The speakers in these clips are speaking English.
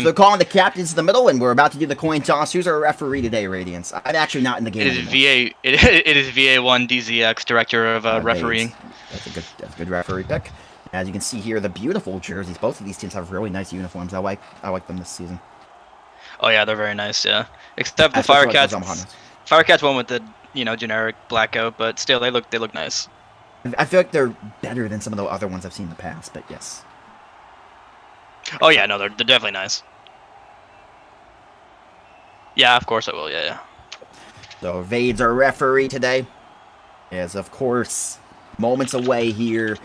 So they're calling the captains in the middle, and we're about to do the coin toss. Who's our referee today, Radiance? I'm actually not in the game. It is VA. It is VA1 DZX, director of refereeing. That's a good referee pick. As you can see here, the beautiful jerseys. Both of these teams have really nice uniforms. I like them this season. Oh yeah, they're very nice. Yeah, except the Firecats. Firecats went with the generic black coat, but still they look nice. I feel like they're better than some of the other ones I've seen in the past, but yes. Oh yeah, no, they're definitely nice. Yeah, of course I will. Yeah. So Vade's our referee today. As of course, moments away here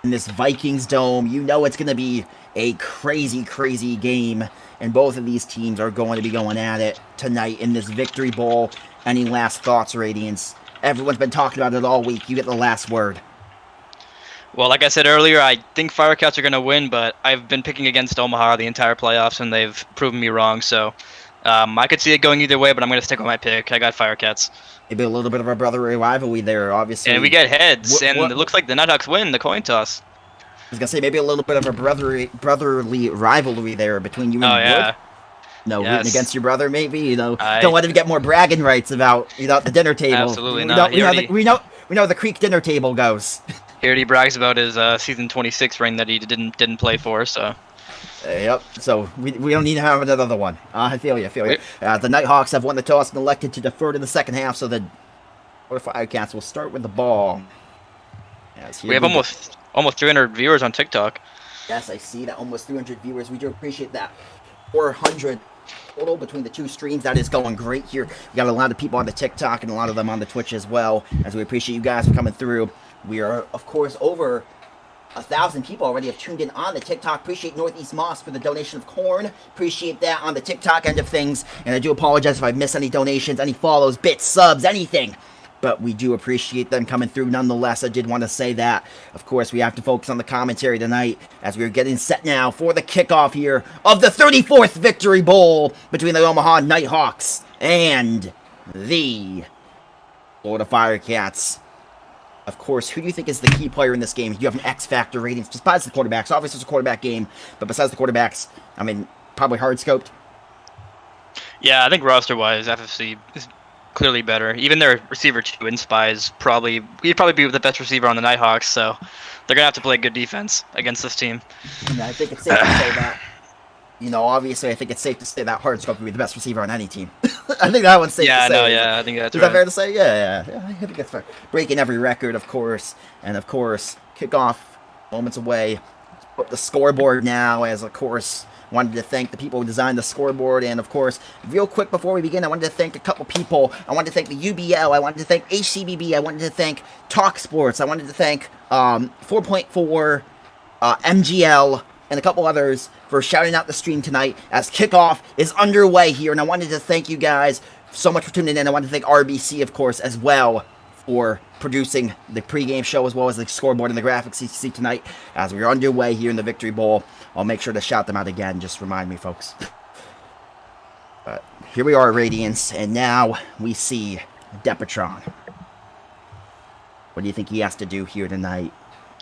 in this Vikings dome. You know it's going to be a crazy, crazy game, and both of these teams are going to be going at it tonight in this Victory Bowl. Any last thoughts, Radiance? Everyone's been talking about it all week. You get the last word. Well, like I said earlier, I think Firecats are going to win, but I've been picking against Omaha the entire playoffs, and they've proven me wrong. So I could see it going either way, but I'm going to stick with my pick. I got Firecats. Maybe a little bit of a brotherly rivalry there, obviously. And we get heads, and it looks like the Nighthawks win the coin toss. I was going to say, maybe a little bit of a brotherly rivalry there between you and Wood. No, yes. Rooting against your brother, maybe. Don't let him get more bragging rights about the dinner table. Absolutely not. We know the Creek dinner table goes. He already brags about his season 26 ring that he didn't play for. So. Yep. So we don't need to have another one. I feel you. The Nighthawks have won the toss and elected to defer to the second half, so the Firecats will start with the ball. We have almost 300 viewers on TikTok. Yes, I see that. Almost 300 viewers. We do appreciate that. 400 total between the two streams. That is going great here. We got a lot of people on the TikTok and a lot of them on the Twitch as well, as we appreciate you guys for coming through. We are, of course, over 1,000 people already have tuned in on the TikTok. Appreciate Northeast Moss for the donation of corn. Appreciate that on the TikTok end of things. And I do apologize if I miss any donations, any follows, bits, subs, anything. But we do appreciate them coming through nonetheless. I did want to say that. Of course, we have to focus on the commentary tonight as we're getting set now for the kickoff here of the 34th Victory Bowl between the Omaha Nighthawks and the Florida Firecats. Of course, who do you think is the key player in this game? Do you have an X factor ratings besides the quarterbacks? Obviously, it's a quarterback game, but besides the quarterbacks, I mean, probably hard scoped. Yeah, I think roster-wise, FFC is clearly better. Even their receiver too, in Spies, he'd probably be the best receiver on the Nighthawks. So they're gonna have to play good defense against this team. Yeah, I think it's safe to say that. Obviously, I think it's safe to say that Hardscope would be the best receiver on any team. I think that one's safe to say. I think that's right. Is that fair to say? Yeah, I think that's fair. Breaking every record, of course. And, of course, kickoff moments away. Put the scoreboard now, as, of course, wanted to thank the people who designed the scoreboard. And, of course, real quick before we begin, I wanted to thank a couple people. I wanted to thank the UBL. I wanted to thank HCBB. I wanted to thank Talk Sports. I wanted to thank 4.4, MGL, and a couple others for shouting out the stream tonight as kickoff is underway here. And I wanted to thank you guys so much for tuning in. I wanted to thank RBC, of course, as well for producing the pregame show as well as the scoreboard and the graphics you see tonight as we're underway here in the Victory Bowl. I'll make sure to shout them out again. Just remind me, folks. But here we are, Radiance, and now we see Depatron. What do you think he has to do here tonight?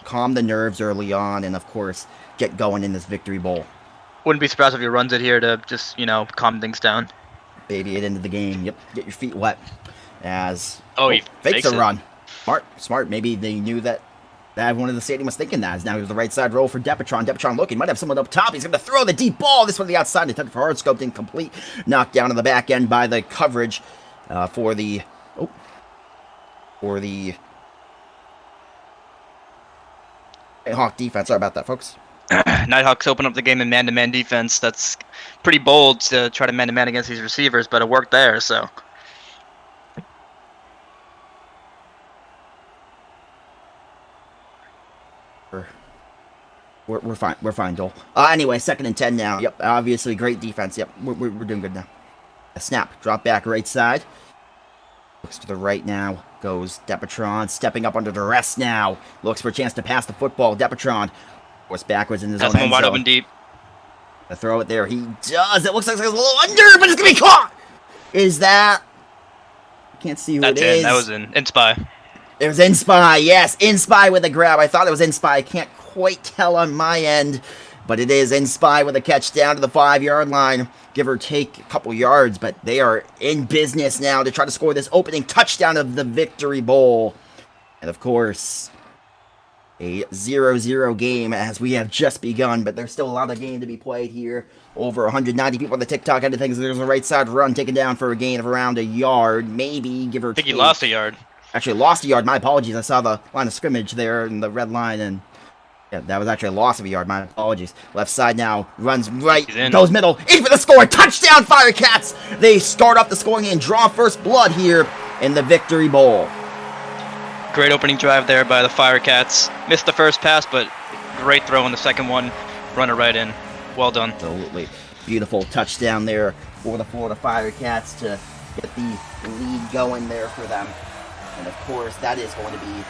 Calm the nerves early on and, of course, get going in this Victory Bowl. Wouldn't be surprised if he runs it here to just, calm things down. Baby it into the game. Yep, get your feet wet. As he fakes a run. Smart. Maybe they knew that everyone in the stadium was thinking that. As now he was the right side roll for Depatron. Depatron looking, might have someone up top. He's going to throw the deep ball. This one to the outside. Intended for Hardscope, incomplete. Knocked down on the back end by the coverage for the Nighthawk defense. Sorry about that, folks. Nighthawks open up the game in man-to-man defense. That's pretty bold to try to man-to-man against these receivers, but it worked there, so. We're fine. We're fine, Joel. Anyway, 2nd and 10 now. Yep, obviously great defense. Yep, we're doing good now. A snap, drop back right side. Looks to the right now. Goes Depatron, stepping up under duress now. Looks for a chance to pass the football. Depatron goes backwards in his own end zone. Wide open deep. To throw it there. He does. It looks like it's a little under, but it's going to be caught. Is that? I can't see who it is. That was in Spy. It was in Spy, yes. In Spy with a grab. I thought it was in Spy. I can't quite tell on my end. but it is in spy with a catch down to the 5-yard line, give or take a couple yards, but they are in business now to try to score this opening touchdown of the Victory Bowl. And of course, a 0-0 game as we have just begun, but there's still a lot of game to be played here. Over 190 people on the TikTok end of things. There's a right side run taken down for a gain of around a yard, maybe, give or take. I think he lost a yard. Actually, lost a yard. My apologies. I saw the line of scrimmage there in the red line, and yeah, that was actually a loss of a yard. My apologies. Left side now, runs right, goes middle, in for the score. Touchdown, Firecats! They start off the scoring and draw first blood here in the Victory Bowl. Great opening drive there by the Firecats. Missed the first pass, but great throw in the second one. Run it right in. Well done. Absolutely. Beautiful touchdown there for the Florida Firecats to get the lead going there for them. And of course, that is going to be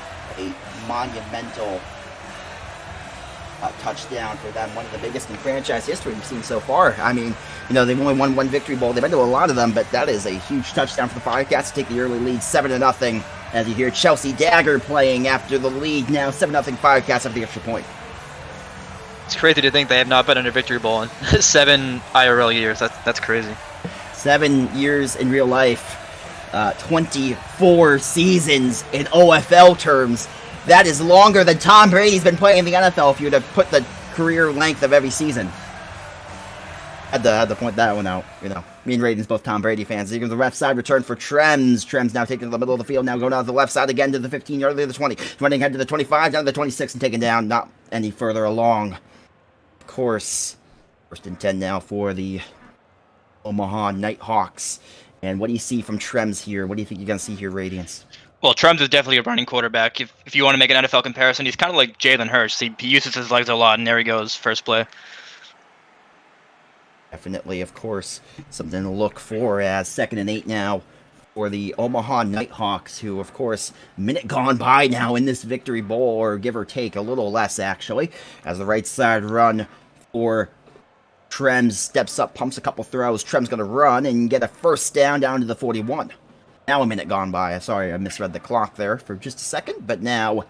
a monumental touchdown for them. One of the biggest in franchise history we've seen so far. I mean, you know, they've only won one Victory Bowl. They've been to a lot of them, but that is a huge touchdown for the Firecats to take the early lead 7-0. As you hear Chelsea Dagger playing after the lead now. 7-0 Firecats have the extra point. It's crazy to think they have not been in a Victory Bowl in 7 IRL years. That's crazy. 7 years in real life. 24 seasons in OFL terms. That is longer than Tom Brady's been playing in the NFL if you were to put the career length of every season. Had to point that one out, you know. Me and Raiden's both Tom Brady fans. Here comes the left side return for Trems. Trems now taking to the middle of the field. Now going out to the left side again to the 15-yard line, the 20. Running ahead to the 25, down to the 26, and taken down. Not any further along. Of course, 1st and 10 now for the Omaha Nighthawks. And what do you see from Trems here? What do you think you're going to see here, Radiance? Well, Trems is definitely a running quarterback. If you want to make an NFL comparison, he's kind of like Jalen Hurts. He uses his legs a lot, and there he goes, first play. Definitely, of course, something to look for as 2nd and 8 now for the Omaha Nighthawks, who, of course, minute gone by now in this Victory Bowl, or give or take a little less, actually, as the right side run for Trems steps up, pumps a couple throws. Trems going to run and get a first down to the 41. Now a minute gone by. Sorry, I misread the clock there for just a second, but now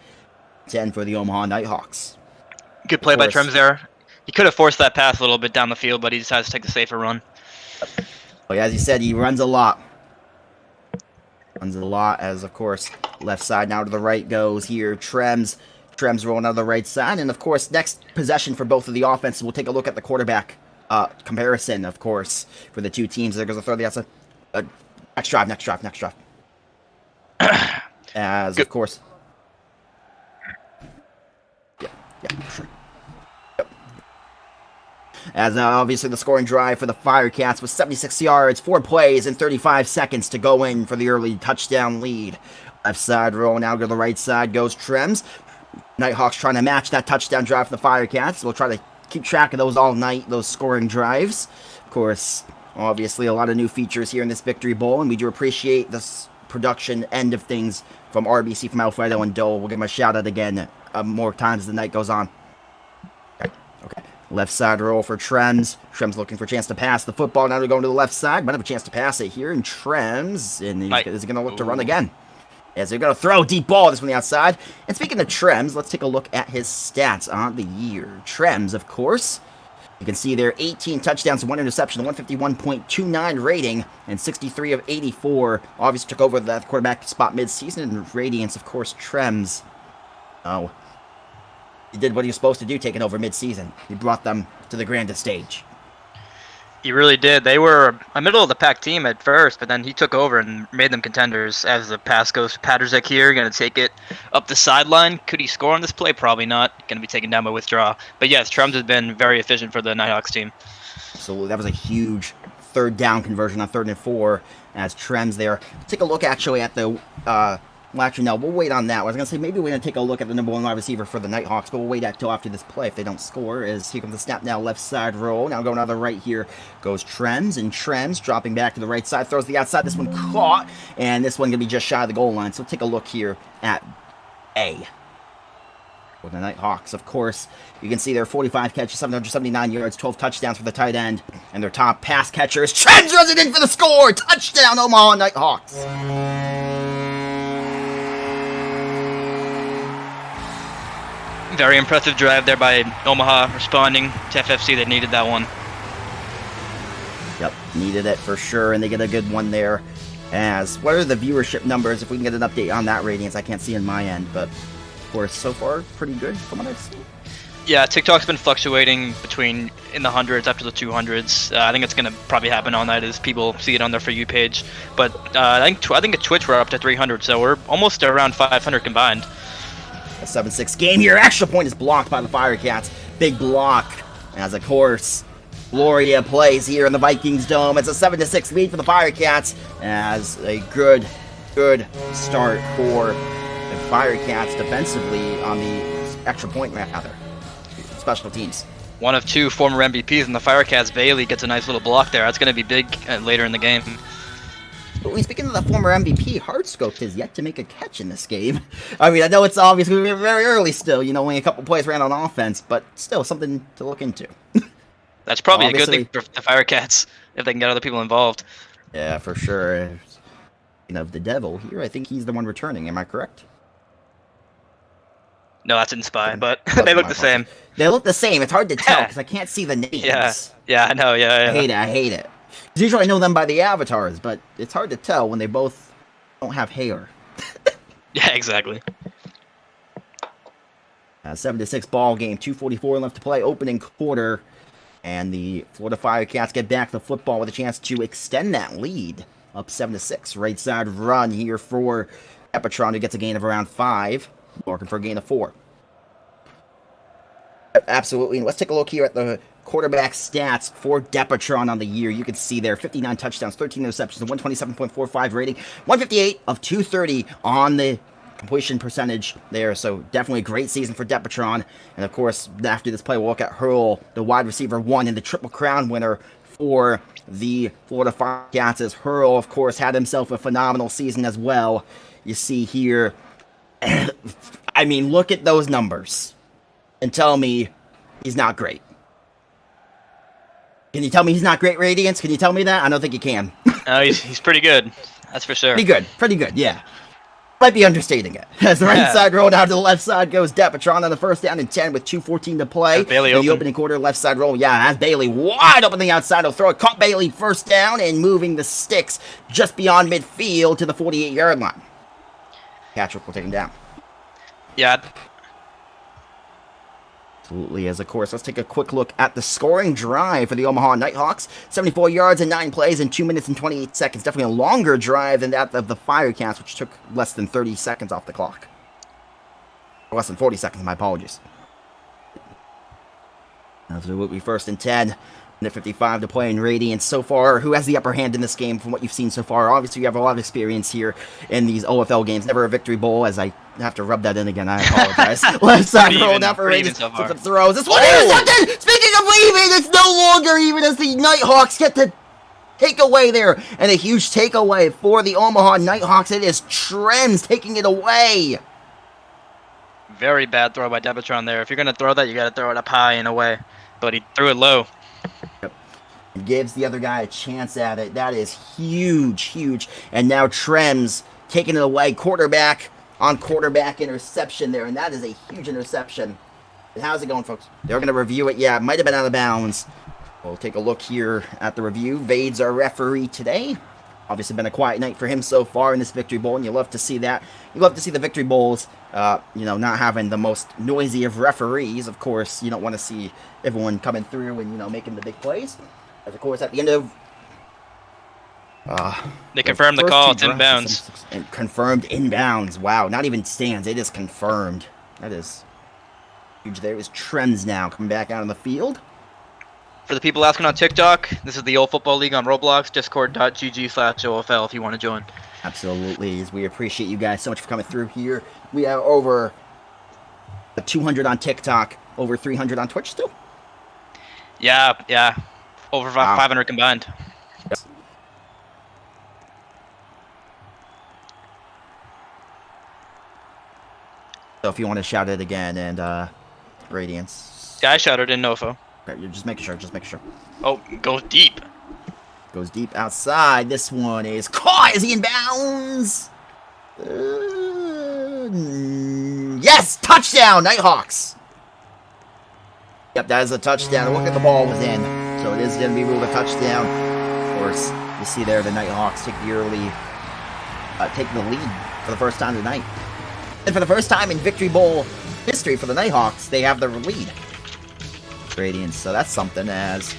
10 for the Omaha Nighthawks. Good play by Trems there. He could have forced that pass a little bit down the field, but he decides to take the safer run. Well, as you said, he runs a lot. Runs a lot as, of course, left side now to the right goes here. Trems rolling out of the right side. And, of course, next possession for both of the offenses, we'll take a look at the quarterback comparison, of course, for the two teams. There goes the throw to the outside. Next drive. As, of course. Yeah, sure. As obviously the scoring drive for the Firecats was 76 yards, 4 plays, and 35 seconds to go in for the early touchdown lead. Left side roll, now to the right side goes Trems. Nighthawks trying to match that touchdown drive for the Firecats. We'll try to keep track of those all night, those scoring drives. Of course, obviously a lot of new features here in this Victory Bowl, and we do appreciate this production end of things from RBC, from Alfredo and Dole. We'll give them a shout out again more times as the night goes on. Okay. Left side roll for Trems. Trems looking for a chance to pass the football. Now they're going to the left side. Might have a chance to pass it here. And Trems, and is going to look to run again. As they're going to throw a deep ball this one the outside. And speaking of Trems, let's take a look at his stats on the year. Trems, of course, you can see there 18 touchdowns and 1 interception, 151.29 rating, and 63 of 84. Obviously took over that quarterback spot mid-season. And Radiance, of course, Trems. Oh. He did what he was supposed to do, taking over mid-season. He brought them to the grandest stage. He really did. They were a middle-of-the-pack team at first, but then he took over and made them contenders. As the pass goes to Patterzek here, going to take it up the sideline. Could he score on this play? Probably not. Going to be taken down by withdraw. But yes, Trems has been very efficient for the Nighthawks team. So that was a huge 3rd down conversion on 3rd and 4 as Trems there. Take a look actually at the... Well, actually, no, we'll wait on that. I was going to say maybe we're going to take a look at the number 1 wide receiver for the Nighthawks, but we'll wait until after this play if they don't score. As here comes the snap now, left side roll. Now going out the right here goes Trems, and Trems dropping back to the right side, throws the outside. This one caught, and this one going to be just shy of the goal line. So take a look here at A. For the Nighthawks, of course, you can see there 45 catches, 779 yards, 12 touchdowns for the tight end, and their top pass catcher is Trems, runs it in for the score! Touchdown, Omaha Nighthawks! Very impressive drive there by Omaha, responding to FFC. They needed that one. Yep, needed it for sure, and they get a good one there. As what are the viewership numbers? If we can get an update on that ratings, I can't see on my end, but of course, so far pretty good from what I've seen. Yeah, TikTok's been fluctuating between in the hundreds up to the 200s. I think it's gonna probably happen all night as people see it on their For You page. But I think at Twitch we're up to 300, so we're almost around 500 combined. A 7-6 game here. Extra point is blocked by the Firecats. Big block. As of course, Gloria plays here in the Vikings Dome. It's a 7-6 lead for the Firecats. As a good start for the Firecats defensively on the extra point rather. Special teams. One of two former MVPs in the Firecats. Bailey gets a nice little block there. That's going to be big later in the game. Speaking of the former MVP, Hardscope has yet to make a catch in this game. I mean, I know it's obviously very early still, only a couple plays ran on offense, but still something to look into. That's probably a good thing for the Firecats if they can get other people involved. Yeah, for sure. Of the Devil here, I think he's the one returning. Am I correct? No, that's in Spy, but they look the same. They look the same. It's hard to tell because I can't see the names. Yeah, I know. Yeah. I hate it. Usually I know them by the avatars, but it's hard to tell when they both don't have hair. Yeah, exactly. 7-6 ball game, 2:44 left to play, opening quarter, and the Florida Firecats get back the football with a chance to extend that lead, up 7-6. Right side run here for Epatron, who gets a gain of around 5, looking for a gain of 4. Absolutely, and let's take a look here at the quarterback stats for Depatron on the year. You can see there, 59 touchdowns, 13 interceptions, a 127.45 rating, 158 of 230 on the completion percentage there. So definitely a great season for Depatron. And of course, after this play, we'll look at Hurl, the wide receiver 1 and the Triple Crown winner for the Florida Firecats. As Hurl, of course, had himself a phenomenal season as well. You see here, I mean, look at those numbers and tell me he's not great. Can you tell me he's not great, Radiance? Can you tell me that? I don't think you can. He's pretty good. That's for sure. Pretty good, yeah. Might be understating it. As the right side roll down to the left side goes Depatron on the first down and 10 with 2:14 to play. In the opening quarter, left side roll. Yeah, that's Bailey wide open the outside. He'll throw it. Caught Bailey first down and moving the sticks just beyond midfield to the 48-yard line. Patrick will take him down. Yeah. Absolutely, as of course, let's take a quick look at the scoring drive for the Omaha Nighthawks. 74 yards and 9 plays in 2 minutes and 28 seconds. Definitely a longer drive than that of the Firecats, which took less than 30 seconds off the clock. Or less than 40 seconds, my apologies. Absolutely, first and 10. Minute 55 to play in Radiance so far. Who has the upper hand in this game from what you've seen so far? Obviously, you have a lot of experience here in these OFL games. Never a victory bowl, as I have to rub that in again. I apologize. Left side roll down for Radiance. So some throws. This one intercepted! Speaking of leaving, it's no longer even as the Nighthawks get the takeaway there. And a huge takeaway for the Omaha Nighthawks. It is Trends taking it away. Very bad throw by Depatron there. If you're going to throw that, you got to throw it up high and away. But he threw it low. Yep. It gives the other guy a chance at it. That is huge. And now Trems taking it away. Quarterback on quarterback interception there. And that is a huge interception. And how's it going, folks? They're going to review it. Yeah, it might have been out of bounds. We'll take a look here at the review. Vade's our referee today. Obviously been a quiet night for him so far in this Victory Bowl, and you love to see that. You love to see the Victory Bowls, not having the most noisy of referees. Of course, you don't want to see everyone coming through and, making the big plays. As, of course, at the end of... they confirmed the call. It's inbounds. And confirmed inbounds. Wow, not even stands. It is confirmed. That is huge. There is Trends now coming back out on the field. For the people asking on TikTok, this is the Old Football League on Roblox, discord.gg/OFL if you want to join. Absolutely. We appreciate you guys so much for coming through here. We have over 200 on TikTok, over 300 on Twitch still. Yeah. Over 500 combined. Yes. So if you want to shout it again and Radiance. Yeah, I shouted in Nofo. Okay, you're just making sure. Oh, goes deep. Goes deep outside. This one is caught. Is he in bounds? Yes, touchdown, Nighthawks. Yep, that is a touchdown. Look at the ball was in. So it is going to be ruled a touchdown. Of course, you see there the Nighthawks take the lead for the first time tonight. And for the first time in Victory Bowl history for the Nighthawks, they have the lead. Radiance, so that's something. As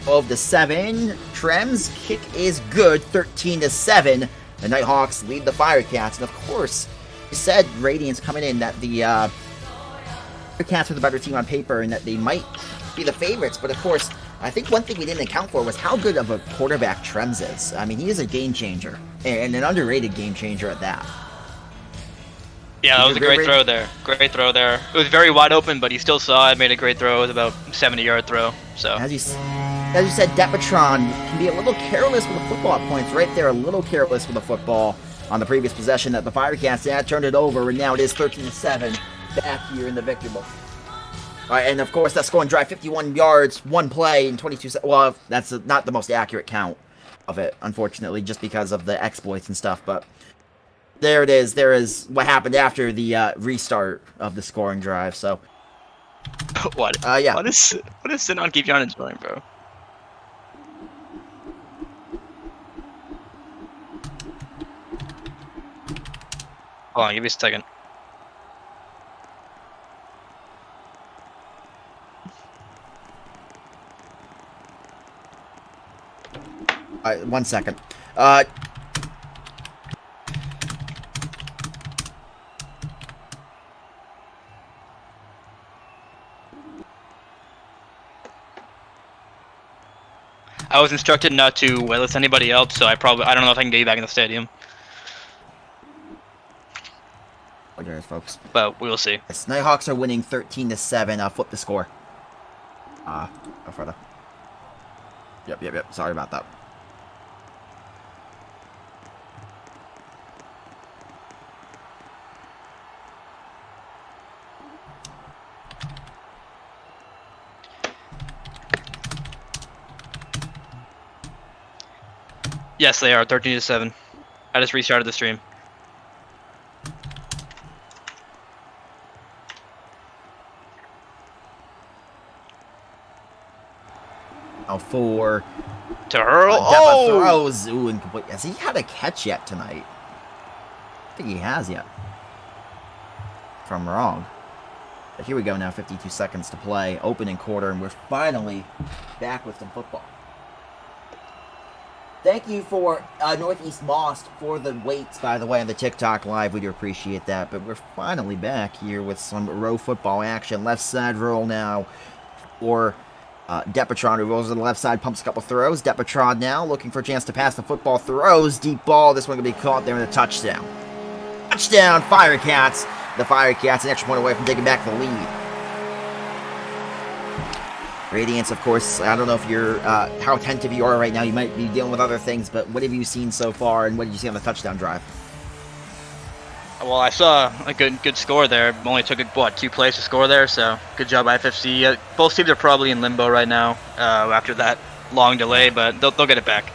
12-7, Trem's kick is good. 13-7, the Nighthawks lead the Firecats. And of course, you said Radiance coming in that the Firecats are the better team on paper and that they might be the favorites. But of course, I think one thing we didn't account for was how good of a quarterback Trems is. I mean, he is a game changer, and an underrated game changer at that. Yeah, that was a great throw there. Great throw there. It was very wide open, but he still saw it, made a great throw. It was about 70-yard throw. So as you said, Depatron can be a little careless with the football at points. Right there, a little careless with the football on the previous possession that the Firecats had turned it over, and now it is 13-7 back here in the Victory Bowl. All right, and of course, that scoring drive, 51 yards, one play, in 22 seconds. Well, that's not the most accurate count of it, unfortunately, just because of the exploits and stuff, but there it is. There is what happened after the restart of the scoring drive. So, what? Yeah. What is Sinan keep on enjoying, bro? Hold on, give me a second. All right, 1 second. I was instructed not to waitlist anybody else, so I don't know if I can get you back in the stadium. Apologize, folks. But we will see. Yes, Nighthawks are winning 13-7. Flip the score. Go further. Yep. Sorry about that. Yes, they are 13-7. I just restarted the stream. Now for to hurl. Depa throws. Ooh, incomplete. Has he had a catch yet tonight? I think he has yet. If I'm wrong. But here we go now. 52 seconds to play. Opening quarter, and we're finally back with some football. Thank you for Northeast Moss for the weights, by the way, on the TikTok live. We do appreciate that. But we're finally back here with some row football action. Left side roll now for Depatron, who rolls to the left side, pumps a couple throws. Depatron now looking for a chance to pass the football. Throws, deep ball. This one going to be caught there in a touchdown. Touchdown, Firecats. The Firecats an extra point away from taking back the lead. Radiance, of course, I don't know if you're how attentive you are right now. You might be dealing with other things, but what have you seen so far, and what did you see on the touchdown drive? Well, I saw a good score there. Only took, 2 plays to score there, so good job IFFC. Both teams are probably in limbo right now after that long delay, but they'll get it back.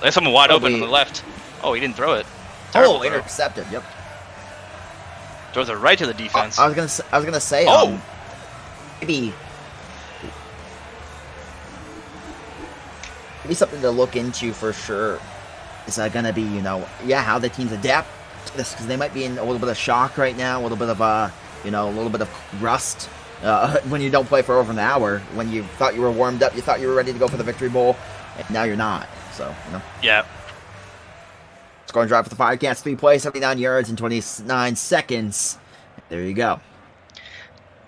There's someone wide open on the left. Oh, he didn't throw it. Terrible throw. Intercepted, yep. Throws it right to the defense. I was gonna say, maybe something to look into for sure. Is going to be, how the teams adapt to this, because they might be in a little bit of shock right now, a little bit of, a little bit of rust when you don't play for over an hour. When you thought you were warmed up, you thought you were ready to go for the Victory Bowl, and now you're not. So, Yeah. Scoring drive for the Firecats, 3 plays, 79 yards in 29 seconds. There you go.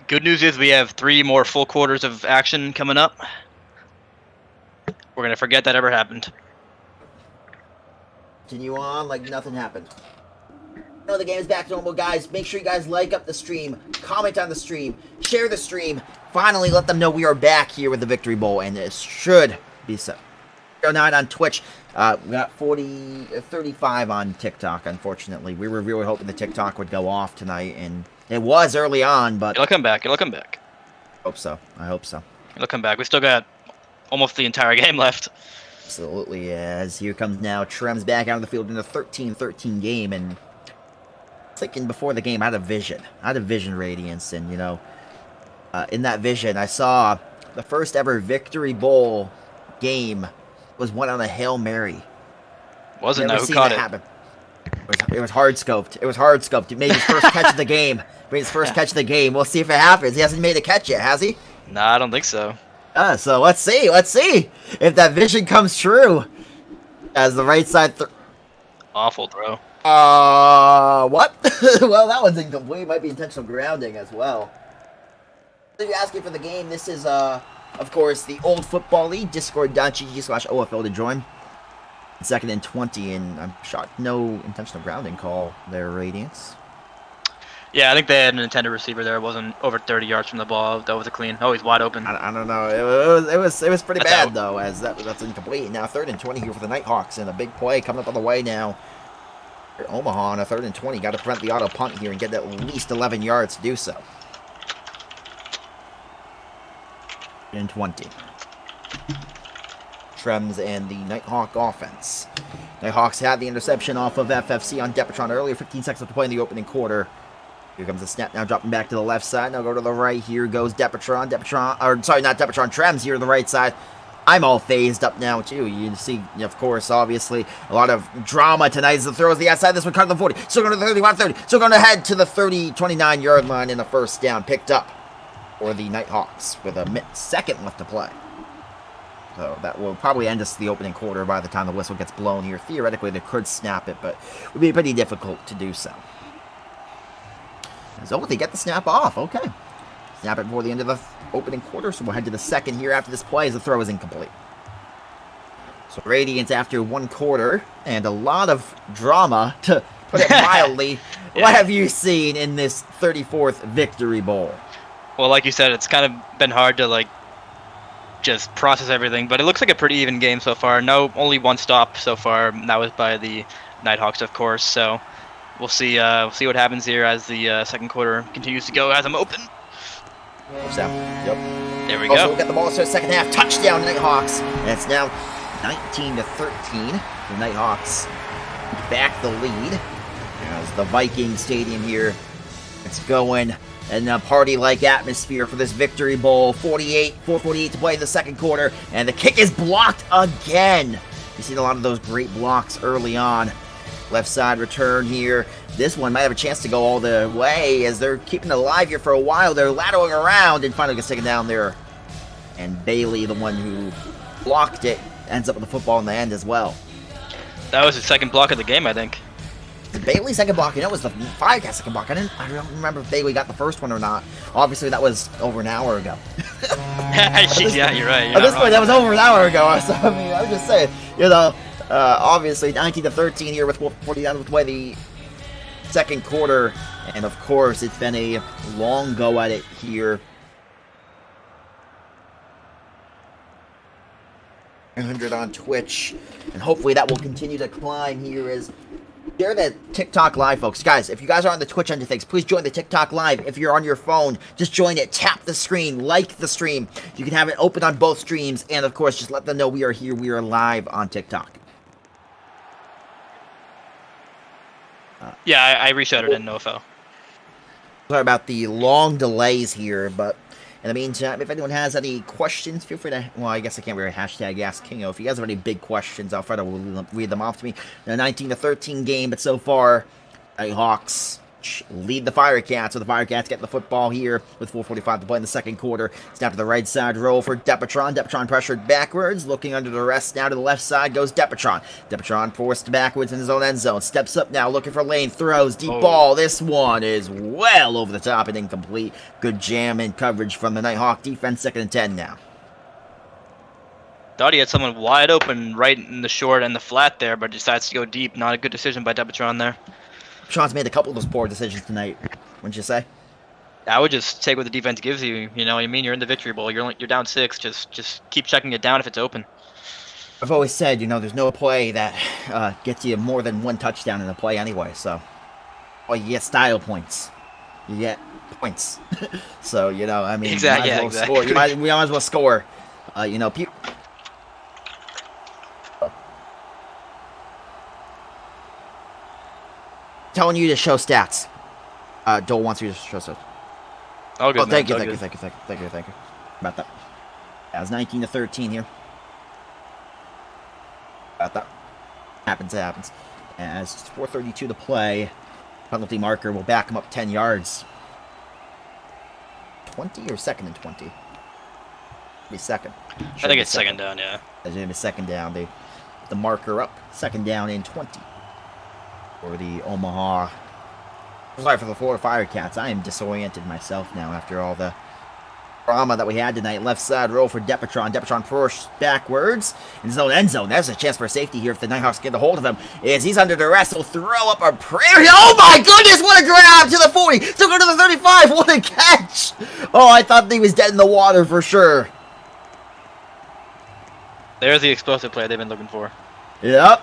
Good news is we have 3 more full quarters of action coming up. We're going to forget that ever happened. Continue on like nothing happened. The game is back to normal, guys. Make sure you guys like up the stream, comment on the stream, share the stream. Finally, let them know we are back here with the Victory Bowl, and it should be so. 09 on Twitch. We got 35 on TikTok, unfortunately. We were really hoping the TikTok would go off tonight, and it was early on, but It'll come back. I hope so. It'll come back. We still got almost the entire game left. Absolutely, as here comes now Trems back out of the field in a 13-13 game, and thinking before the game, I had a vision. Radiance, and in that vision, I saw the first ever Victory Bowl game was won on a Hail Mary. Wasn't Never that who seen caught that it? happen. It was hard scoped. It was hard scoped. He made his first catch of the game. Made his first catch of the game. We'll see if it happens. He hasn't made a catch yet, has he? Nah, I don't think so. So let's see. Let's see if that vision comes true. As the right side. Awful throw. What? Well, that one's incomplete. Might be intentional grounding as well. If you're asking for the game, this is, of course, the Old Football League. Discord.gg/OFL to join. 2nd and 20, and I'm shocked no intentional grounding call there, Radiance. Yeah, I think they had an intended receiver there. It wasn't over 30 yards from the ball. That was a clean. Oh, he's wide open. I don't know. It was pretty That's bad out. though, as that's incomplete. Now 3rd and 20 here for the Nighthawks, and a big play coming up on the way now. Omaha on a 3rd and 20. Got to prevent the auto punt here and get at least 11 yards to do so. 3rd and 20. Trems and the Nighthawk offense. Nighthawks had the interception off of FFC on Depatron earlier. 15 seconds to play in the opening quarter. Here comes the snap now, dropping back to the left side. Now go to the right. Here goes Depatron. Not Depatron. Trems here to the right side. I'm all phased up now, too. You see, of course, obviously, a lot of drama tonight as the throws the outside. This one cut to the 40. Still going to the 31, 30. Still going to head to the 30, 29-yard line in the first down. Picked up for the Nighthawks with a second left to play. So that will probably end us the opening quarter by the time the whistle gets blown here. Theoretically, they could snap it, but it would be pretty difficult to do so. So they get the snap off. Okay. Snap it before the end of the opening quarter, so we'll head to the second here after this play as the throw is incomplete. So Radiance after one quarter and a lot of drama, to put it mildly. Yeah. What have you seen in this 34th Victory Bowl? Well, like you said, it's kind of been hard to just process everything, but it looks like a pretty even game so far. No, only one stop so far. And that was by the Nighthawks, of course. So we'll see. We'll see what happens here as the second quarter continues to go. As I'm open. Yep. There we Also, go. we'll get the ball to the second half. Touchdown, Nighthawks. And it's now 19-13. The Nighthawks back the lead. As the Viking Stadium here, it's going in a party-like atmosphere for this Victory Bowl. 4:48 to play in the second quarter, and the kick is blocked again. You've seen a lot of those great blocks early on. Left side return here. This one might have a chance to go all the way as they're keeping it alive here for a while. They're lateraling around and finally gets taken down there. And Bailey, the one who blocked it, ends up with the football in the end as well. That was the second block of the game, I think. Bailey's second block, it was the Firecast second block. I don't remember if Bailey got the first one or not. Obviously, that was over an hour ago. Yeah, you're right. At this point, that was over an hour ago. So, I mean, I'm just saying, obviously 19-13 here with 49 with the way the second quarter. And, of course, it's been a long go at it here. 100 on Twitch. And hopefully that will continue to climb here as... Share that TikTok live, folks. Guys, if you guys are on the Twitch end of things, please join the TikTok live. If you're on your phone, just join it. Tap the screen. Like the stream. You can have it open on both streams. And, of course, just let them know we are here. We are live on TikTok. Yeah, I restarted in NoFL. Sorry about the long delays here, but in the meantime, if anyone has any questions, feel free to, well, I guess I can't really hashtag Ask Kingo. If you guys have any big questions, I'll try to read them off to me. The 19-13 game, but so far, Nighthawks lead the Firecats, so the Firecats get the football here with 4:45 to play in the second quarter. Snap to the right side, roll for Depatron. Depatron pressured backwards, looking under the rest. Now to the left side goes Depatron. Depatron forced backwards in his own end zone. Steps up now, looking for lane, throws, deep ball. This one is well over the top and incomplete. Good jam and coverage from the Nighthawk defense. 2nd and 10 now. Thought he had someone wide open right in the short and the flat there, but decides to go deep. Not a good decision by Depatron there. Sean's made a couple of those poor decisions tonight, wouldn't you say? I would just take what the defense gives you. You know what I mean? You're in the Victory Bowl. You're down 6. Just keep checking it down if it's open. I've always said, there's no play that gets you more than one touchdown in a play anyway. So, well, you get style points. You get points. So, I mean, exactly. You might as well score. Telling you to show stats. Dole wants you to show stats. All good, Oh, thank you, man. thank you, All thank you, thank you, thank you, thank you. About that. That was 19-13 here. About that. Happens, it happens. As 4:32 to play, penalty marker will back him up 10 yards. 20 or second and 20? Be second. I think it's second down, yeah. As in a second down, they the marker up. Second down and 20 for the Omaha. Sorry for the Florida Firecats. I am disoriented myself now after all the drama that we had tonight. Left side roll for Depatron. Depatron pushed backwards in his own end zone. There's a chance for safety here if the Nighthawks get a hold of him. As he's under duress, he'll throw up a prayer. Oh my goodness, what a grab to the 40. Took her to the 35. What a catch. Oh, I thought he was dead in the water for sure. There's the explosive play they've been looking for. Yep.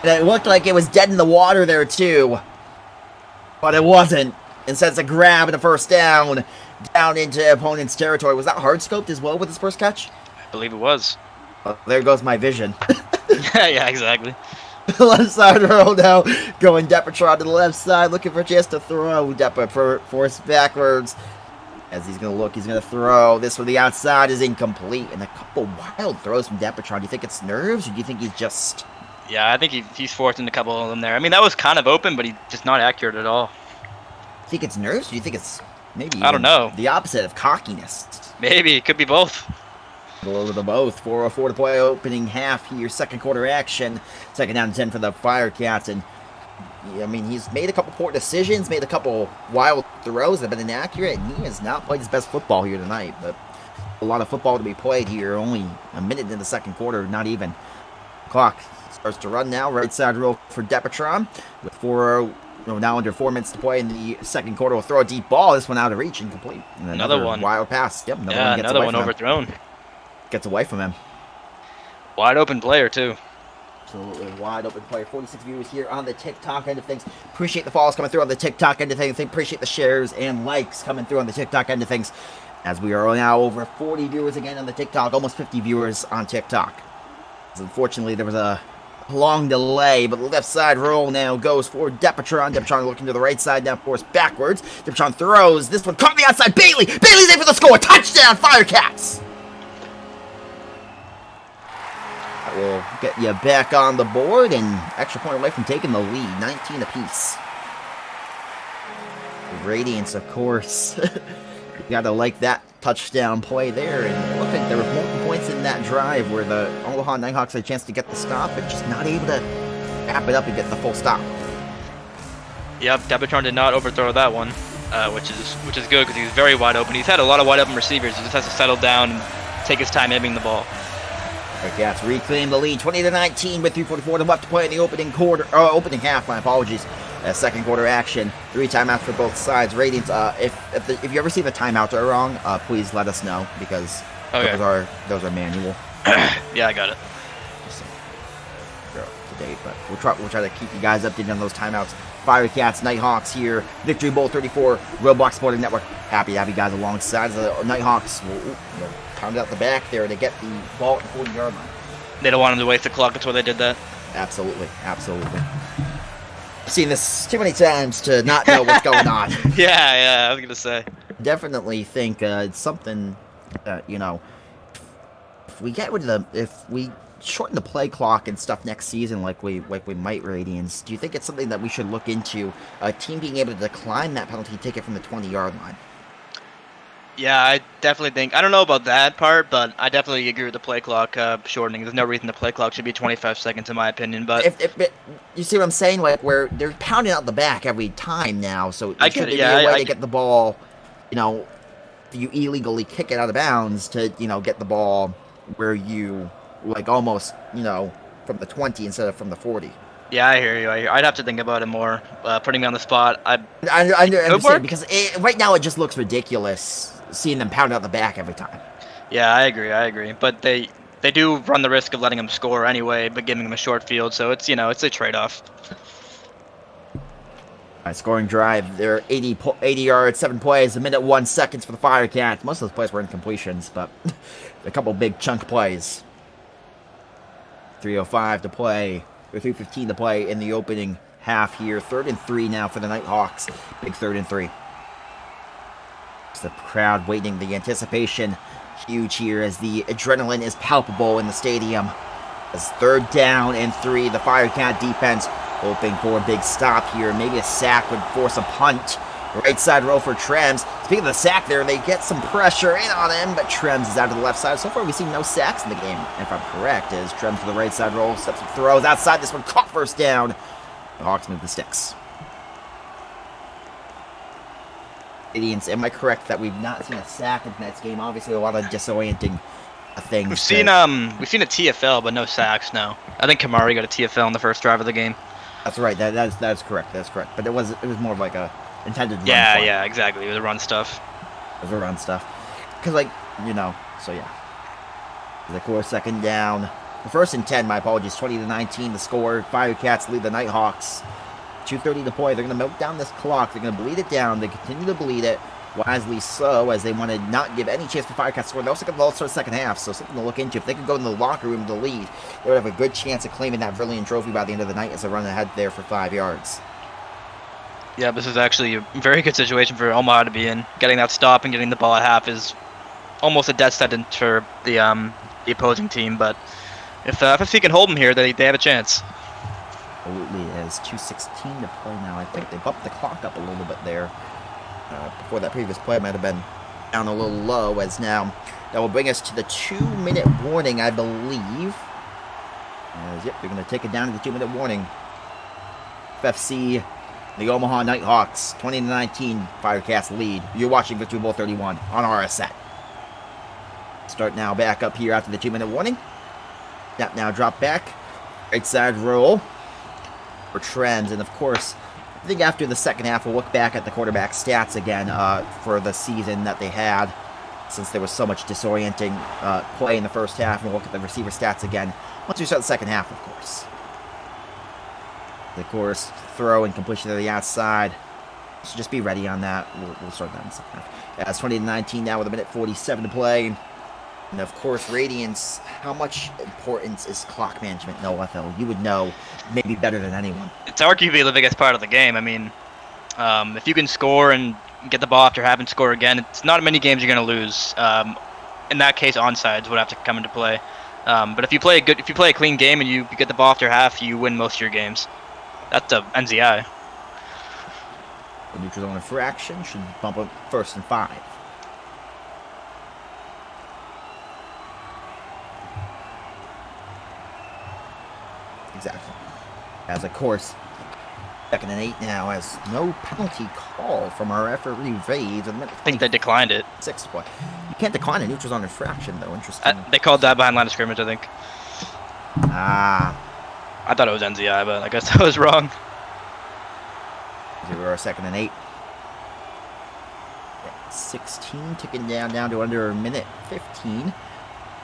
And it looked like it was dead in the water there too. But it wasn't. Instead, it's a grab and a first down into opponent's territory. Was that hard scoped as well with his first catch? I believe it was. Well, there goes my vision. Yeah, exactly. Left side roll now. Going Depatron to the left side. Looking for a chance to throw. Depa forced backwards. As he's going to look, he's going to throw. This from the outside is incomplete. And a couple wild throws from Depatron. Do you think it's nerves or do you think he's just... Yeah, I think he's forcing a couple of them there. I mean, that was kind of open, but he's just not accurate at all. You think it's nerves? Or do you think it's maybe I don't know. The opposite of cockiness? Maybe. It could be both. A little bit of both. 4:04 to play, opening half here. Second quarter action. Second down and 10 for the Firecats. And, I mean, he's made a couple poor decisions, made a couple wild throws that have been inaccurate, and he has not played his best football here tonight. But a lot of football to be played here. Only a minute in the second quarter, not even. Clock starts to run now. Right side roll for Depatron with now under 4 minutes to play in the second quarter. Will throw a deep ball. This one out of reach, incomplete. And another one. Wild pass. Yep, another one overthrown. Gets away from him. Wide open player, too. Absolutely wide open player. 46 viewers here on the TikTok end of things. Appreciate the follows coming through on the TikTok end of things. Appreciate the shares and likes coming through on the TikTok end of things. As we are now over 40 viewers again on the TikTok. Almost 50 viewers on TikTok. So unfortunately, there was a long delay, but the left side roll now goes for Depatron. Depatron looking to the right side now, forced backwards. Depatron throws. This one caught on the outside. Bailey! Bailey's in for the score. Touchdown, Firecats! That will get you back on the board and extra point away from taking the lead. 19 apiece. Radiance, of course. You gotta like that touchdown play there. And it looked like there were multiple points in that drive where the Omaha Nighthawks had a chance to get the stop, but just not able to wrap it up and get the full stop. Yep, Depatron did not overthrow that one, which is good because he was very wide open. He's had a lot of wide open receivers. He just has to settle down and take his time aiming the ball. Cats reclaim the lead, 20-19 with 3:44 left to play in the opening half. My apologies. Second quarter action. 3 timeouts for both sides. Radiance. If you ever see the timeouts are wrong, please let us know because those are manual. Yeah, I got it. So, they're up to date, but we'll try to keep you guys updated on those timeouts. Firecats, Nighthawks here. Victory Bowl 34, Roblox Sporting Network. Happy to have you guys alongside. The Nighthawks will pound out the back there to get the ball at the 40-yard line. They don't want him to waste the clock. That's why they did that. Absolutely, absolutely. I've seen this too many times to not know what's going on. Yeah, I was gonna say. Definitely think it's something that, if we shorten the play clock and stuff next season like we might, Radiance, do you think it's something that we should look into, a team being able to decline that penalty ticket from the 20-yard line? Yeah, I definitely think, I don't know about that part, but I definitely agree with the play clock shortening. There's no reason the play clock should be 25 seconds in my opinion, but... If you see what I'm saying? Like, where they're pounding out the back every time now, so I should get it, be a way to get the ball, you illegally kick it out of bounds to, get the ball where you, almost, from the 20 instead of from the 40. Yeah, I hear you. I'd have to think about it more. Putting me on the spot, I understand, because right now it just looks ridiculous seeing them pound out the back every time. Yeah, I agree. But they do run the risk of letting them score anyway, but giving them a short field, so it's it's a trade-off. Scoring drive. They're 80 yards, 7 plays, 1:01 seconds for the Firecats. Most of those plays were incompletions, but a couple big chunk plays. 3:05 to play, or 3:15 to play in the opening half here. 3rd and 3 now for the Nighthawks. Big 3rd and 3. The crowd waiting, the anticipation huge here as the adrenaline is palpable in the stadium. As 3rd down and 3, the Firecat defense hoping for a big stop here. Maybe a sack would force a punt. Right side roll for Trems. Speaking of the sack there, they get some pressure in on him, but Trems is out to the left side. So far, we've seen no sacks in the game, if I'm correct, as Trems to the right side roll, steps and throws outside. This one caught first down. The Hawks move the sticks. Idiots, am I correct that we've not seen a sack in tonight's game? Obviously, a lot of disorienting things. We've seen a TFL, but no sacks. No, I think Kamari got a TFL on the first drive of the game. That's right. That's correct. That's correct. But it was more of like a intended run. Yeah, exactly. It was a run stuff. It was a run stuff. Because so yeah. Of course, 2nd down. The 1st and 10. My apologies. 20-19. The score. Firecats lead the Nighthawks. 2:30 to play. They're going to milk down this clock. They're going to bleed it down. They continue to bleed it. Wisely so, as they want to not give any chance for Firecats to score. They also got the all-star 2nd half, so something to look into. If they could go in the locker room to lead, they would have a good chance of claiming that brilliant trophy by the end of the night as they run ahead there for 5 yards. Yeah, this is actually a very good situation for Omaha to be in. Getting that stop and getting the ball at half is almost a death sentence for the opposing team, but if FFC can hold them here, they have a chance. Absolutely, it is 2:16 to play now. I think they bumped the clock up a little bit there. Before that previous play might have been down a little low, as now that will bring us to the 2-minute warning, I believe. Yep, they're going to take it down to the 2-minute warning. FFC, the Omaha Nighthawks, 20-19, Firecats lead. You're watching Victory Bowl 31 on RSN. Start now back up here after the 2-minute warning. Snap now, drop back. Right side roll for Trends, and of course, I think after the 2nd half, we'll look back at the quarterback stats again for the season that they had, since there was so much disorienting play in the 1st half, and we'll look at the receiver stats again once we start the 2nd half, of course. Of course, throw and completion to the outside. So just be ready on that. We'll start that in the 2nd half. Yeah, it's 20-19 now with 1:47 to play. And of course, Radiance, how much importance is clock management in OFL? You would know maybe better than anyone. It's arguably the biggest part of the game. I mean, if you can score and get the ball after half and score again, it's not many games you're going to lose. In that case, onsides would have to come into play. But if you play a clean game and you get the ball after half, you win most of your games. That's a NZI. The neutral zone infraction should bump up 1st and 5. Exactly. As of course, 2nd and 8 now, as no penalty call from our referee Vades. I think they declined it. 6 play. You can't decline a neutral zone infraction, though. Interesting. They called that behind line of scrimmage, I think. Ah. I thought it was NZI, but I guess I was wrong. Here we are, 2nd and 8. 16, ticking down to under a minute 15.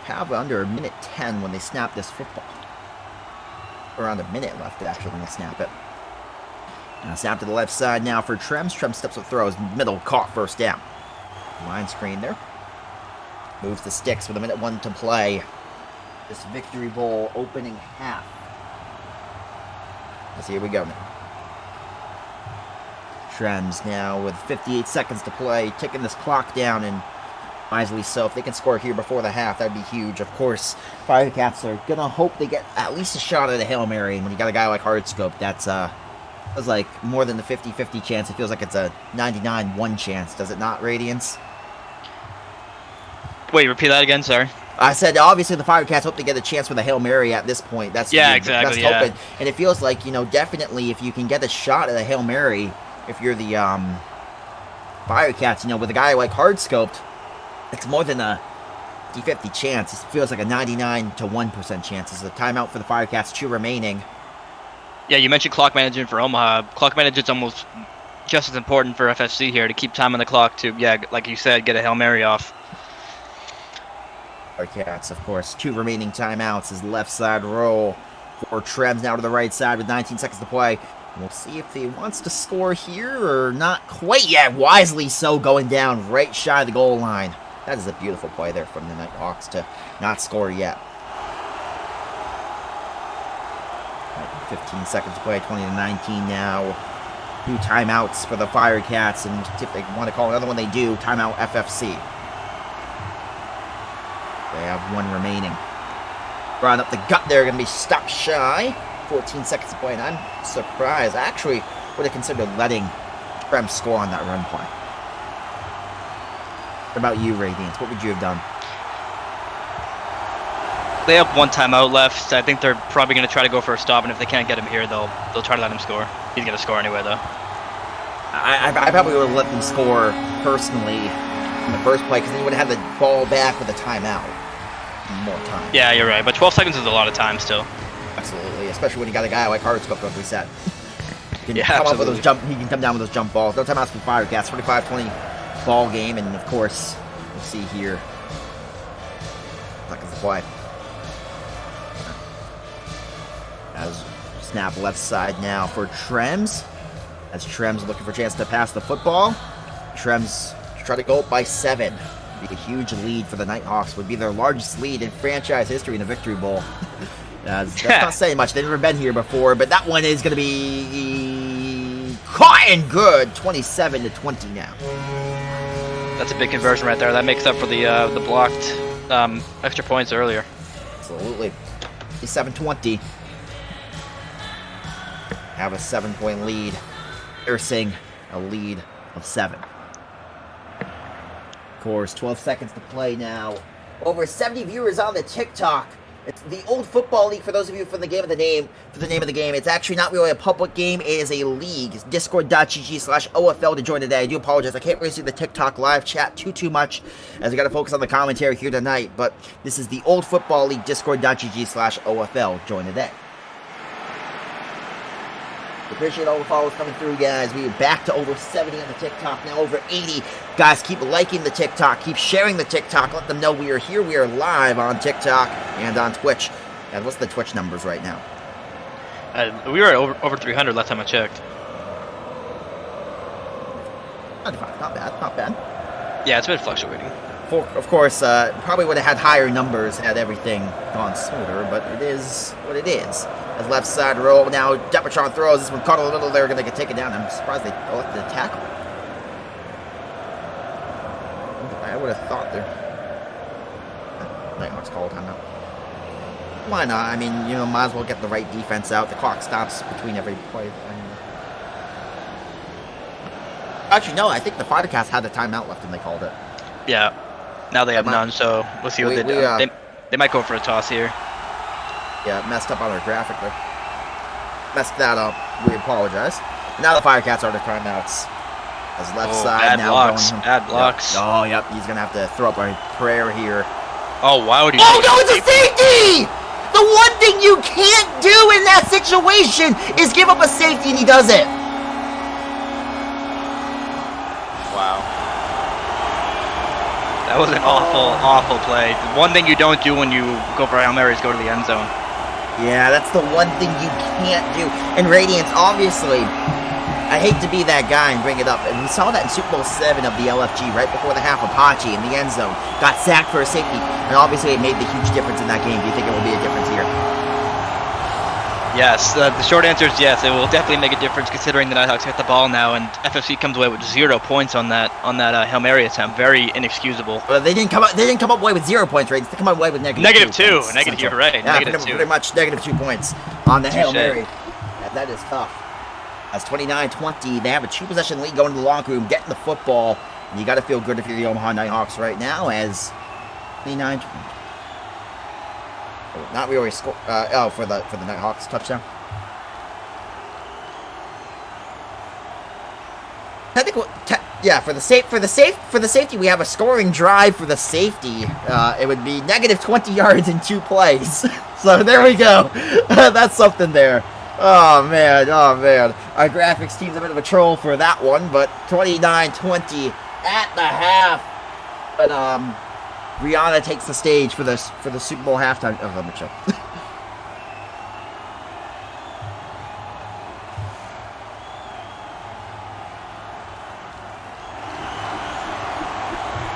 Have under a minute 10 when they snap this football. Around a minute left, actually, when they snap it. Now snap to the left side now for Trems. Trems steps up, throws, middle, caught, 1st down. Line screen there. Moves the sticks with 1:01 to play. This Victory Bowl opening half. Let's see, here we go now. Trems now with 58 seconds to play, ticking this clock down, and wisely so. If they can score here before the half, that'd be huge. Of course, Firecats are gonna hope they get at least a shot at a Hail Mary. And when you got a guy like Hardscope, that's like more than the 50-50 chance. It feels like it's a 99-1 chance, does it not, Radiance? Wait, repeat that again, sorry. I said, obviously, the Firecats hope to get a chance with a Hail Mary at this point. That's exactly. That's hoping. And it feels like, definitely if you can get a shot at a Hail Mary, if you're the Firecats, with a guy like Hardscoped, it's more than a 50-50 chance. It feels like a 99-1% chance. It's a timeout for the Firecats, 2 remaining. Yeah, you mentioned clock management for Omaha. Clock management's almost just as important for FFC here to keep time on the clock to, like you said, get a Hail Mary off. Firecats, of course, 2 remaining timeouts. His left side roll for Trems now to the right side with 19 seconds to play. We'll see if he wants to score here or not quite yet. Wisely so, going down right shy of the goal line. That is a beautiful play there from the Nighthawks to not score yet. 15 seconds to play, 20-19 now. 2 timeouts for the Firecats, and if they want to call another one, they do. Timeout FFC. They have 1 remaining. Run up the gut there, going to be stopped shy. 14 seconds to play, and I'm surprised. I actually would have considered letting Trem score on that run play. What about you, Radiance? What would you have done? They have 1 timeout left. I think they're probably going to try to go for a stop, and if they can't get him here, they'll try to let him score. He's going to score anyway, though. I probably would have let them score personally in the first play, because then you would have had the ball back with a timeout. More time. Yeah, you're right, but 12 seconds is a lot of time still. Absolutely, especially when you got a guy like Hardscope like we said. He can come up with those he can come down with those jump balls. No timeouts for Firecats. 25-20 ball game, and of course, we'll see here. Seconds to play. As snap left side now for Trems. As Trems looking for a chance to pass the football. Trems try to go up by 7. Be a huge lead for the Nighthawks. Would be their largest lead in franchise history in a Victory Bowl. That's not saying much. They've never been here before, but that one is going to be caught and good. 27-20 now. That's a big conversion right there. That makes up for the blocked extra points earlier. Absolutely. 27-20. Have a 7-point lead. Nursing a lead of 7. Of course, 12 seconds to play now. Over 70 viewers on the TikTok. It's the Old Football League, for those of you for the name of the game. For the name of the game, it's actually not really a public game. It is a league. It's discord.gg/OFL to join today. I do apologize. I can't really see the TikTok live chat too much, as I got to focus on the commentary here tonight. But this is the Old Football League, discord.gg/OFL. Join today. Appreciate all the follows coming through, guys. We're back to over 70 on the TikTok, now over 80. Guys, keep liking the TikTok, keep sharing the TikTok. Let them know we are here. We are live on TikTok and on Twitch. And what's the Twitch numbers right now? We were at over 300 last time I checked. Not bad, not bad. Yeah, it's been fluctuating. Of course, probably would have had higher numbers had everything gone smoother, but it is what it is. As left side roll, now Depatron throws. This one caught a little, they're going to get taken down. I'm surprised they elected to tackle. I would have thought they're... Nighthawks called timeout. Why not? I mean, you know, might as well get the right defense out. The clock stops between every play. Actually, no, I think the Firecats had the timeout left and they called it. Yeah. Now they have none, so we'll see what they do. They might go for a toss here. Yeah, messed up on our graphic there. Messed that up. We apologize. Now the Firecats are the timeouts. As left side bad now blocks. going. Bad blocks. Yep. Oh, yep. He's going to have to throw up a prayer here. Oh, why would he? Oh, no, it's a safety! The one thing you can't do in that situation is give up a safety, and he does it. Wow. That was an awful, awful play. The one thing you don't do when you go for Hail Mary is go to the end zone. Yeah, that's the one thing you can't do. And Radiance, obviously, I hate to be that guy and bring it up. And we saw that in Super Bowl 7 of the LFG right before the half. Apache in the end zone got sacked for a safety. And obviously it made the huge difference in that game. Do you think it will be a difference here? Yes, the short answer is yes. It will definitely make a difference considering the Nighthawks get the ball now, and FFC comes away with 0 points on that Hail Mary attempt. Very inexcusable. Well, they didn't come up away with 0 points, right? They come away with negative 2 points. Negative, you're right. Yeah, -2. pretty much negative 2 points on the Hail Mary. Yeah, that is tough. As 29-20, they have a 2-possession lead going to the locker room, getting the football. And you got to feel good if you're the Omaha Nighthawks right now, as 29-20. Not really score. For the Nighthawks touchdown. Technical, yeah. For the safety, we have a scoring drive for the safety. It would be negative 20 yards in 2 plays. So there we go. That's something there. Oh man. Our graphics team's a bit of a troll for that one, but 29-20 at the half. But Rihanna takes the stage for the Super Bowl halftime. Oh, let me check.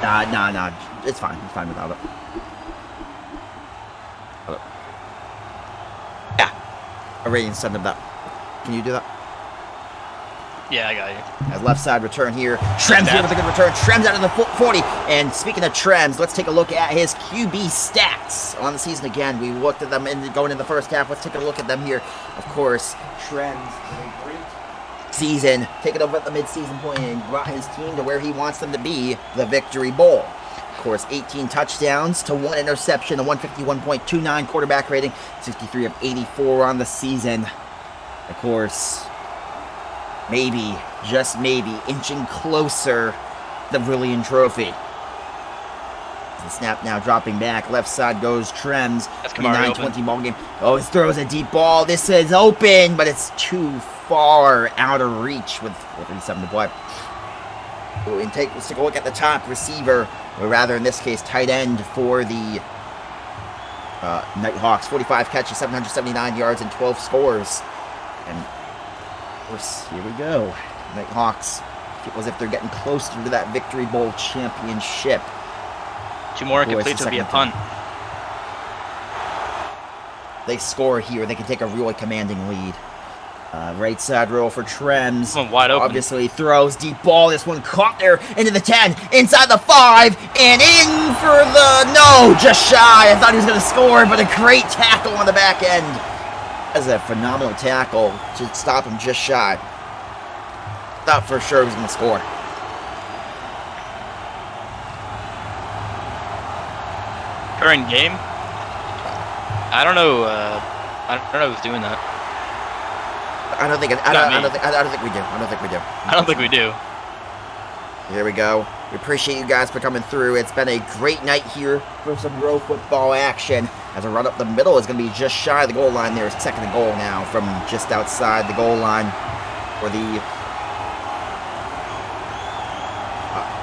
Nah. It's fine. It's fine without it. Yeah. A rating send him that. Can you do that? Yeah, I got you. As left side return here. Trems here with a good return. Trems out of the 40. And speaking of Trems, let's take a look at his QB stats on the season again. We looked at them going into the first half. Let's take a look at them here. Of course, Trems with a great season, taking over at the midseason point and brought his team to where he wants them to be, the Victory Bowl. Of course, 18 touchdowns to 1 interception, a 151.29 quarterback rating, 63 of 84 on the season. Of course, maybe, just maybe, inching closer the brilliant trophy. The snap now dropping back. Left side goes Trems. 29-20 ball game. Oh, he throws a deep ball. This is open, but it's too far out of reach with 4:37 to play. And let's take a look at the top receiver, or rather in this case, tight end for the Nighthawks. 45 catches, 779 yards, and 12 scores. And of course, here we go. Nighthawks feel as if they're getting closer to that Victory Bowl championship. 2 more incompletes would be a punt. They score here. They can take a really commanding lead. Right side roll for Trems. Wide open. Obviously throws deep ball. This one caught there into the 10, inside the 5, and in for the no, just shy. I thought he was going to score, but a great tackle on the back end. That's a phenomenal tackle to stop him just shy. Thought for sure he was going to score. Current game? I don't know. I don't know who's doing that. I don't think we do. I don't think we do. Here we go. We appreciate you guys for coming through. It's been a great night here for some real football action. As a run up the middle is going to be just shy of the goal line there. It's second and goal now from just outside the goal line for the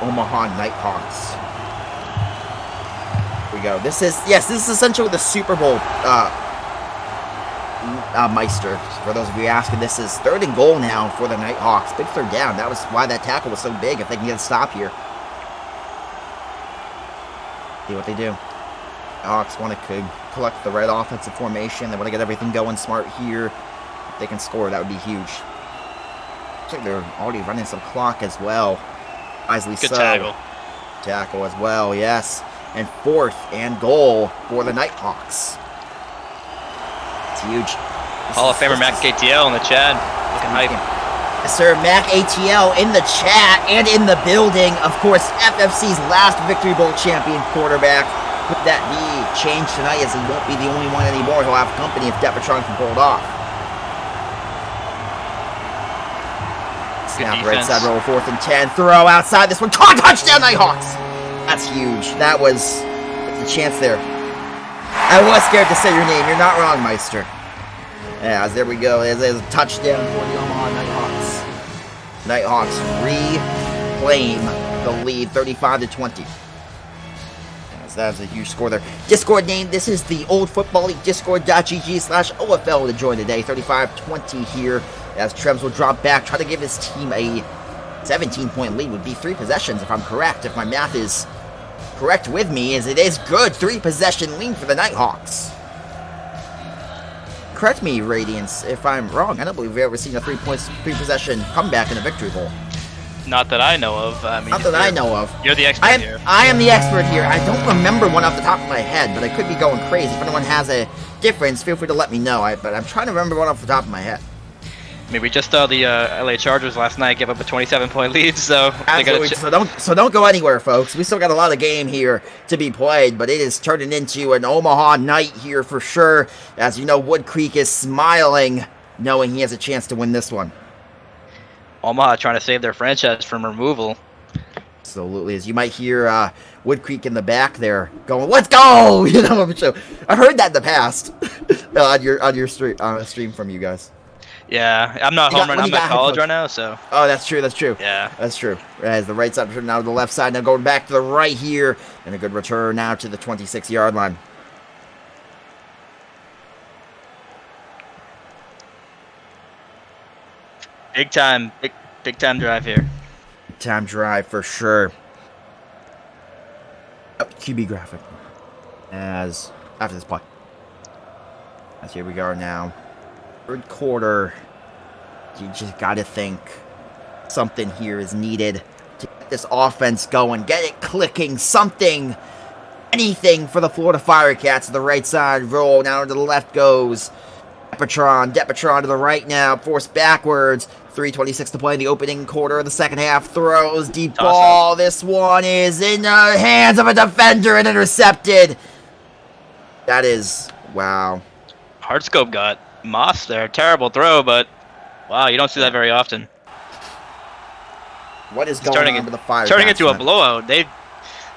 Omaha Nighthawks. Here we go. This is essentially the Super Bowl Meister. For those of you asking, this is third and goal now for the Nighthawks. Big third down. That was why that tackle was so big, if they can get a stop here. See what they do. Hawks want to collect the right offensive formation. They want to get everything going smart here. If they can score, that would be huge. Looks like they're already running some clock as well. Wisely so. Good tackle. Tackle as well, yes. And fourth and goal for the Nighthawks. It's huge. Hall of Famer Mac ATL in the chat. Looking hype. Yes, sir. Mac ATL in the chat and in the building. Of course, FFC's last Victory Bowl champion quarterback. Could that be changed tonight, as he won't be the only one anymore. He'll have company if Depatron can pull it off. Snap right side roll, 4th and 10. Throw outside. This one caught. Touchdown, Nighthawks. That's huge. That was the chance there. I was scared to say your name. You're not wrong, Meister. Yeah, there we go. There's a touchdown for the Omaha Nighthawks. Nighthawks reclaim the lead, 35-20. That's a huge score there. Discord name, this is the Old Football League, discord.gg/OFL to join today. 35-20 here, as Trems will drop back, try to give his team a 17-point lead. Would be 3 possessions if I'm correct. If my math is correct with me, as it is good. 3-possession lead for the Nighthawks. Correct me, Radiance, if I'm wrong. I don't believe we've ever seen a 3-possession comeback in a Victory Bowl. Not that I know of. I mean, not that I know of. You're the expert here. I am the expert here. I don't remember one off the top of my head, but I could be going crazy. If anyone has a difference, feel free to let me know. But I'm trying to remember one off the top of my head. I mean, we just saw the LA Chargers last night give up a 27-point lead, so absolutely. So don't go anywhere, folks. We still got a lot of game here to be played, but it is turning into an Omaha night here for sure. As you know, Wood Creek is smiling, knowing he has a chance to win this one. Omaha trying to save their franchise from removal. Absolutely, as you might hear Wood Creek in the back there going, "Let's go!" You know, I've heard that in the past on your stream from you guys. Yeah, I'm not home right now. I'm at college right now, so. Oh, that's true. That's true. Yeah, that's true. As the right side return now to the left side, now going back to the right here, and a good return now to the 26-yard line. Big time drive here. Big time drive for sure. QB graphic. As after this play. As here we go now. Third quarter. You just got to think Something here is needed to get this offense going. Get it clicking. Something. Anything for the Florida Firecats. To the right side. Roll. Now to the left goes Depatron to the right now. Forced backwards. 3:26 to play in the opening quarter of the second half. Throws. Deep ball. This one is in the hands of a defender and intercepted. That is... Wow. Hardscope got mossed there. Terrible throw, but wow, you don't see that very often. What is going on with the Firecats? Turning into a blowout.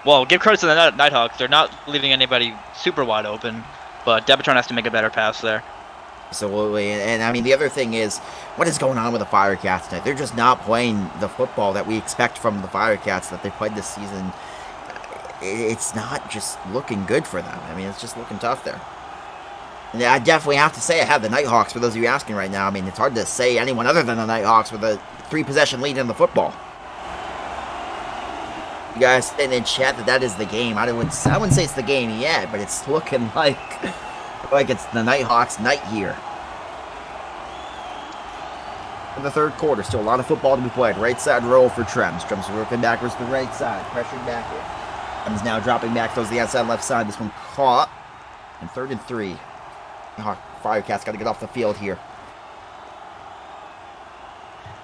Well, give credit to the Nighthawks. They're not leaving anybody super wide open, but Depatron has to make a better pass there. Absolutely, and I mean, the other thing is, what is going on with the Firecats tonight? They're just not playing the football that we expect from the Firecats that they played this season. It's not just looking good for them. I mean, it's just looking tough there. And I definitely have to say I have the Nighthawks, for those of you asking right now. I mean, it's hard to say anyone other than the Nighthawks with a 3-possession lead in the football. You guys in chat that is the game. I wouldn't say it's the game yet, but it's looking like it's the Nighthawks' night here. In the third quarter, still a lot of football to be played. Right side roll for Trems. Trems working backwards to the right side, pressured backward. Trems now dropping back towards the outside left side. This one caught. And 3rd and 3. Firecats got to get off the field here.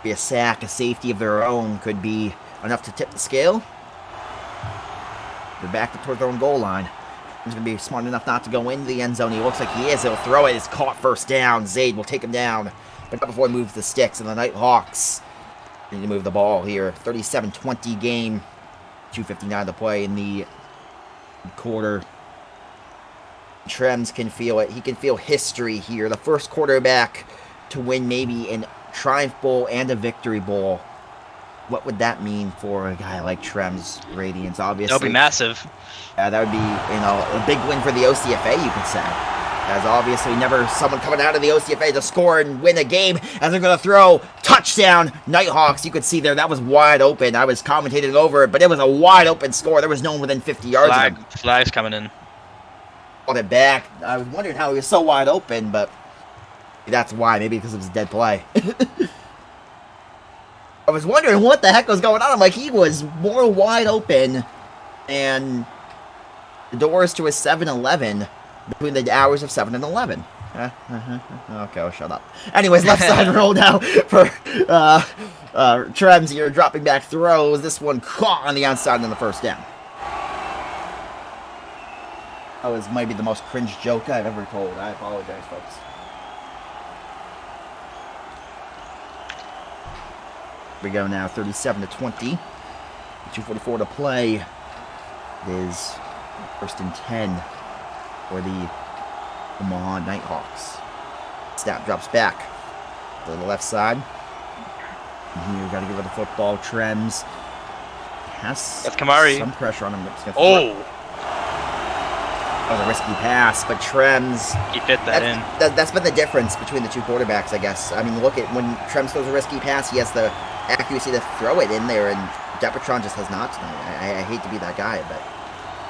Be a sack, a safety of their own could be enough to tip the scale. They're back toward their own goal line. He's going to be smart enough not to go into the end zone. He looks like he is. He'll throw it. It's caught, first down. Zaid will take him down. But not before he moves the sticks. And the Nighthawks need to move the ball here. 37-20 game. 2:59 to play in the quarter. Trems can feel it. He can feel history here. The first quarterback to win maybe an Triumph Bowl and a Victory Bowl. What would that mean for a guy like Trems Radiance? Obviously, that would be massive. That would be, a big win for the OCFA, you could say. As obviously never someone coming out of the OCFA to score and win a game, as they're going to throw touchdown Nighthawks. You could see there, that was wide open. I was commentating over it, but it was a wide open score. There was no one within 50 yards of him. Flag's coming in. Called it back. I was wondering how he was so wide open, but that's why. Maybe because it was a dead play. I was wondering what the heck was going on. I'm like, he was more wide open, and the doors to a 7-Eleven between the hours of 7 and 11. Okay, I'll shut up. Anyways, left side roll now for Trems here, dropping back throws. This one caught on the outside on the first down. That was maybe the most cringe joke I've ever told. I apologize, folks. We go now, 37-20. 2:44 to play. It is 1st and 10 for the Omaha Nighthawks. Snap drops back to the left side. And here, got to give it the football. Trems has that's Kamari. Some pressure on him. Oh! That was a risky pass, but Trems... He fit that in. That's been the difference between the two quarterbacks, I guess. I mean, look at when Trems throws a risky pass, he has the accuracy to throw it in there, and Depatron just has not tonight. I hate to be that guy, but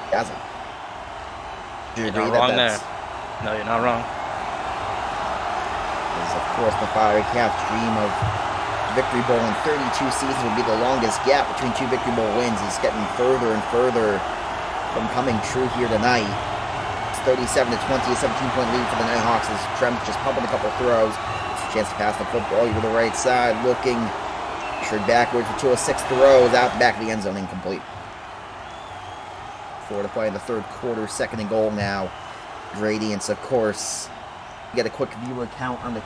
he hasn't. Do you agree not wrong that's... there. No, you're not wrong. Because, of course, the Firecats' dream of Victory Bowl in 32 seasons would be the longest gap between two Victory Bowl wins. It's getting further and further from coming true here tonight. 37-20, a 17-point lead for the Nighthawks as Trems just pumping a couple throws. It's a chance to pass the football over the right side, looking, pressured backwards for 206 throws, out the back of the end zone, incomplete. 4 to play in the third quarter, 2nd and goal now. Gradients, of course. We get a quick viewer count on the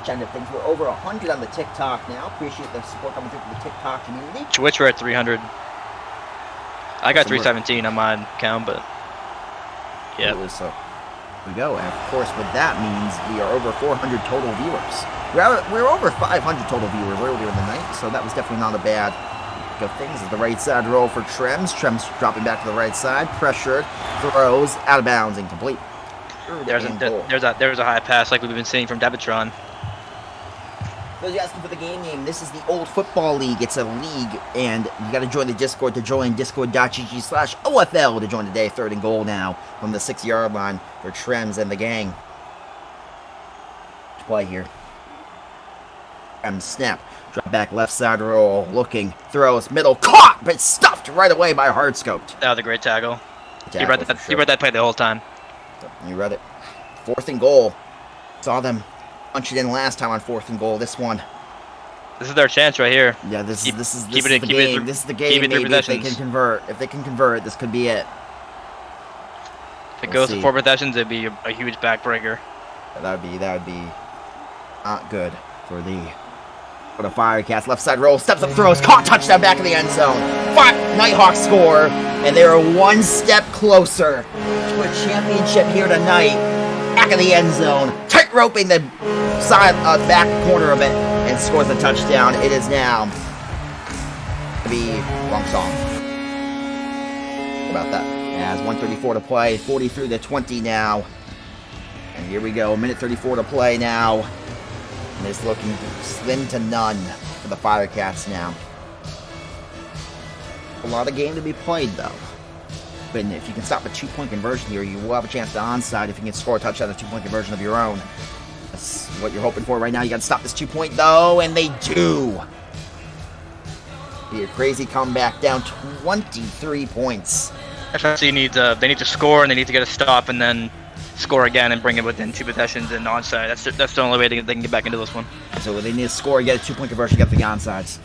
agenda of things. We're over 100 on the TikTok now. Appreciate the support coming through from the TikTok community. Twitch, we're at 300. I got 317 on my account, but... yeah. So we go, and of course, what that means, we are over 400 total viewers. We're over 500 total viewers earlier in the night, so that was definitely not a bad go things. As the right side roll for Trems. Trems dropping back to the right side, pressured, throws, out of bounds, incomplete. There's a high pass like we've been seeing from Depatron. Those you asking for the game, this is the Old Football League. It's a league, and you got to join the Discord to join discord.gg/OFL to join today. 3rd and goal now from the 6-yard line for Trems and the gang. To play here. snap, drop back, left side roll, looking, throws, middle, caught, but stuffed right away by Hardscoped. That was a great tackle. He read that play the whole time. You read it. 4th and goal. Saw them punch it in last time on 4th and goal. This one. This is their chance right here. Yeah, this is the game. This is the Keep game. it Maybe if they can convert. If they can convert, this could be it. If it goes to 4 possessions, it'd be a huge backbreaker. That would be not good for the Firecats. Left side roll, steps up, throws, caught, touchdown, back in the end zone. Nighthawks score, and they are one step closer to a championship here tonight. Back in the end zone, tight roping the side back corner of it, and scores the touchdown. It is now the wrong song. How about that? As 1:34 to play, 43-20 now. And here we go, minute 34 to play now. And it's looking slim to none for the Firecats now. A lot of game to be played, though. But if you can stop a 2-point conversion here, you will have a chance to onside if you can score a touchdown, a 2-point conversion of your own. That's what you're hoping for right now. You got to stop this 2-point, though, and they do. Be a crazy comeback, down 23 points. FFC needs they need to score, and they need to get a stop, and then score again and bring it within 2 possessions and onside. That's the only way they can get back into this one. So they need to score, get a 2-point conversion, get the onsides.